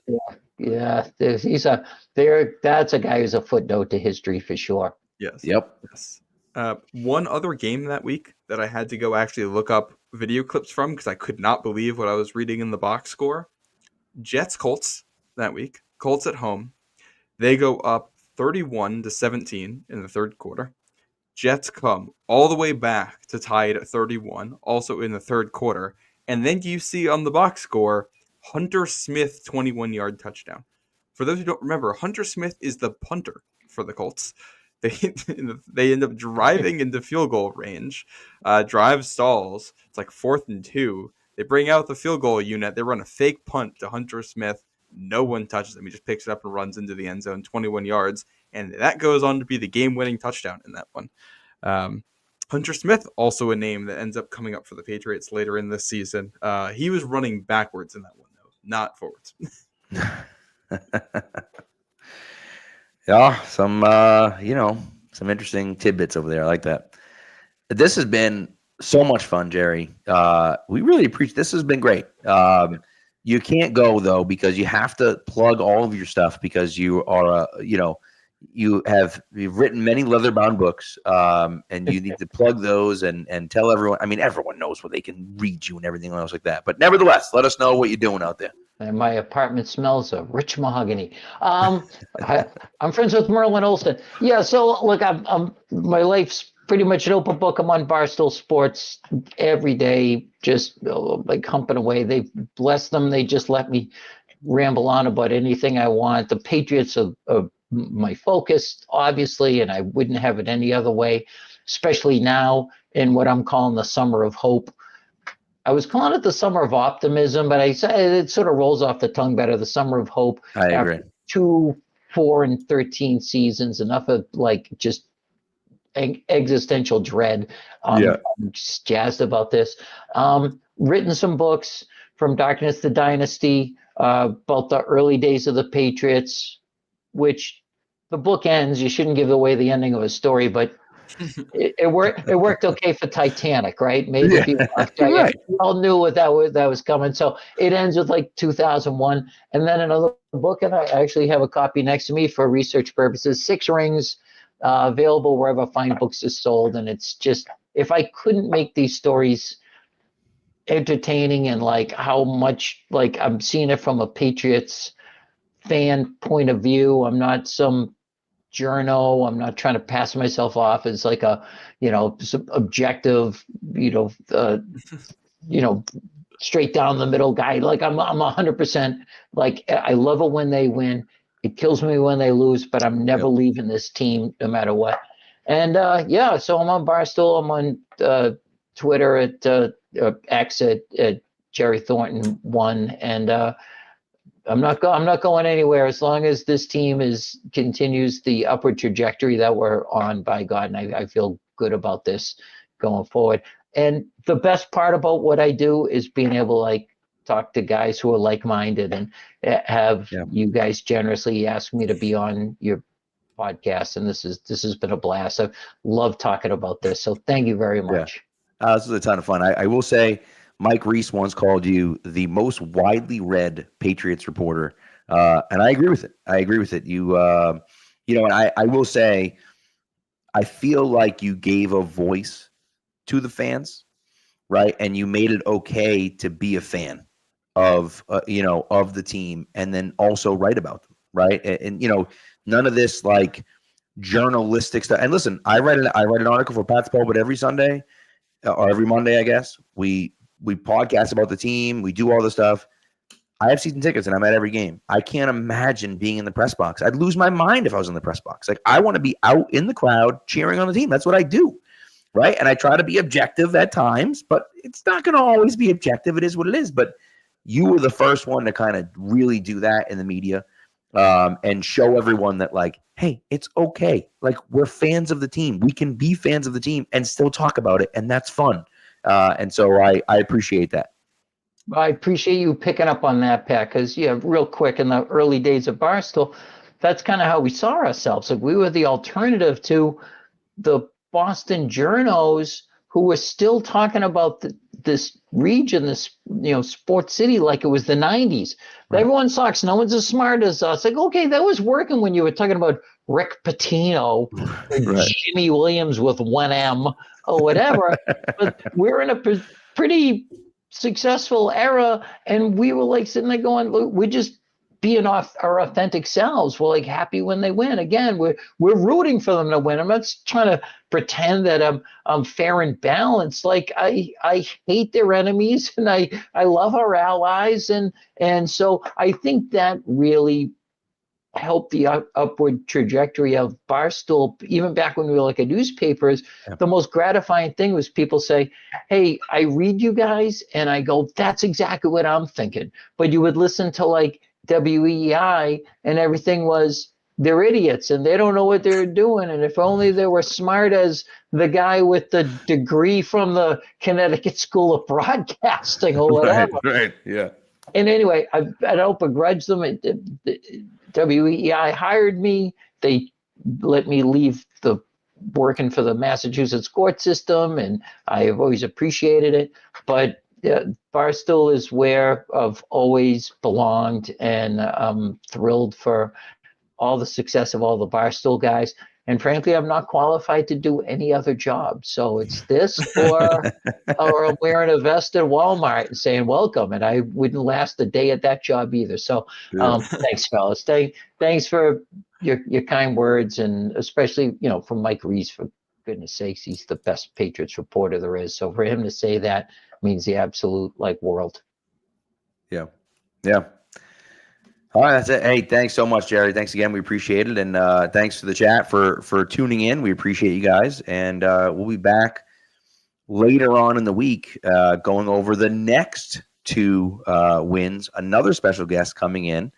Yeah, that's a guy who's a footnote to history for sure. Yes. Yep. Yes. One other game that week that I had to go actually look up video clips from because I could not believe what I was reading in the box score. Jets-Colts that week. Colts at home. They go up 31-17 in the third quarter. Jets come all the way back to tie it at 31, also in the third quarter. And then you see on the box score, Hunter Smith 21-yard touchdown. For those who don't remember, Hunter Smith is the punter for the Colts. They end up driving into field goal range. Drive stalls. It's like 4th and 2. They bring out the field goal unit. They run a fake punt to Hunter Smith. No one touches him. He just picks it up and runs into the end zone, 21 yards. And that goes on to be the game-winning touchdown in that one. Hunter Smith, also a name that ends up coming up for the Patriots later in this season. He was running backwards in that one, though, not forwards. Yeah, some interesting tidbits over there. I like that. This has been so much fun, Jerry. We really appreciate this. Has been great. You can't go though because you have to plug all of your stuff because you are you've written many leather-bound books, and you need to plug those and tell everyone. I mean, everyone knows where they can read you and everything else like that. But nevertheless, let us know what you're doing out there. And my apartment smells of rich mahogany. I'm friends with Merlin Olsen. Yeah, so look, I'm my life's pretty much an open book. I'm on Barstool Sports every day, just like humping away. They bless them. They just let me ramble on about anything I want. The Patriots are my focus, obviously, and I wouldn't have it any other way, especially now in what I'm calling the summer of hope. I was calling it the summer of optimism, but I said it sort of rolls off the tongue better. The summer of hope. I agree. After 2, 4, and 13 seasons, enough of like just existential dread. I'm just jazzed about this. Written some books from Darkness to Dynasty about the early days of the Patriots, which the book ends. You shouldn't give away the ending of a story, but it worked okay for Titanic, right? Maybe people right. all knew what that was coming. So it ends with like 2001, and then another book, and I actually have a copy next to me for research purposes. 6 Rings, available wherever fine books is sold. And it's just, if I couldn't make these stories entertaining and like how much like I'm seeing it from a Patriots fan point of view, I'm not some journo. I'm not trying to pass myself off as like a, some objective, straight down the middle guy. Like I'm 100% like, I love it when they win. It kills me when they lose, but I'm never leaving this team no matter what. And so I'm on Barstool. I'm on Twitter at X at Jerry Thornton 1, and I'm not going anywhere as long as this team continues the upward trajectory that we're on, by God. And I feel good about this going forward. And the best part about what I do is being able to like talk to guys who are like-minded and have you guys generously ask me to be on your podcast. And this has been a blast. I love talking about this. So thank you very much. This is a ton of fun. I will say, Mike Reese once called you the most widely read Patriots reporter, and I agree with it. You, and I will say, I feel like you gave a voice to the fans, right? And you made it okay to be a fan of of the team, and then also write about them, right? And none of this like journalistic stuff. And listen, I write an article for Pat's Pulpit every Sunday or every Monday, I guess. We podcast about the team. We do all the stuff. I have season tickets and I'm at every game. I can't imagine being in the press box. I'd lose my mind if I was in the press box. Like, I want to be out in the crowd cheering on the team. That's what I do, right? And I try to be objective at times, but it's not going to always be objective. It is what it is. But you were the first one to kind of really do that in the media, and show everyone that, like, hey, it's okay. Like, we're fans of the team. We can be fans of the team and still talk about it, and that's fun. And so I appreciate that. I appreciate you picking up on that, Pat, because, real quick, in the early days of Barstool, that's kind of how we saw ourselves. Like, we were the alternative to the Boston journos who were still talking about this region, this, sports city, like it was the 90s. Right. Everyone sucks. No one's as smart as us. Like, okay, that was working when you were talking about Rick Pitino, right. Jimmy Williams with 1M or whatever. But we're in a pretty successful era, and we were like sitting there going, look, we're just being our authentic selves. We're like happy when they win. Again, we're rooting for them to win. I'm not trying to pretend that I'm fair and balanced. Like, I hate their enemies and I love our allies, and so I think that really helped the upward trajectory of Barstool. Even back when we were like a newspaper, the most gratifying thing was people say, hey, I read you guys and I go, that's exactly what I'm thinking. But you would listen to like WEI and everything was, they're idiots and they don't know what they're doing. And if only they were smart as the guy with the degree from the Connecticut School of Broadcasting or whatever. Right. Yeah. And anyway, I don't begrudge them. WEI hired me. They let me leave the working for the Massachusetts court system, and I've always appreciated it. But Barstool is where I've always belonged, and I'm thrilled for all the success of all the Barstool guys. And frankly, I'm not qualified to do any other job. So it's this or I'm wearing a vest at Walmart and saying welcome. And I wouldn't last a day at that job either. So thanks, fellas. Thanks for your kind words. And especially, from Mike Reese, for goodness sakes, he's the best Patriots reporter there is. So for him to say that means the absolute world. Yeah. Yeah. All right, that's it. Hey, thanks so much, Jerry. Thanks again. We appreciate it. And thanks to the chat for tuning in. We appreciate you guys. And we'll be back later on in the week going over the next two wins. Another special guest coming in.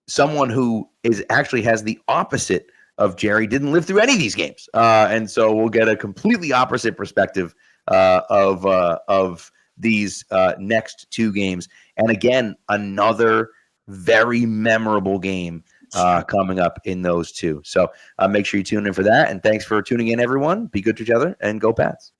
Someone who actually has the opposite of Jerry, didn't live through any of these games. And so we'll get a completely opposite perspective of these next two games. And again, another very memorable game coming up in those two. So make sure you tune in for that. And thanks for tuning in, everyone. Be good to each other and go Pats.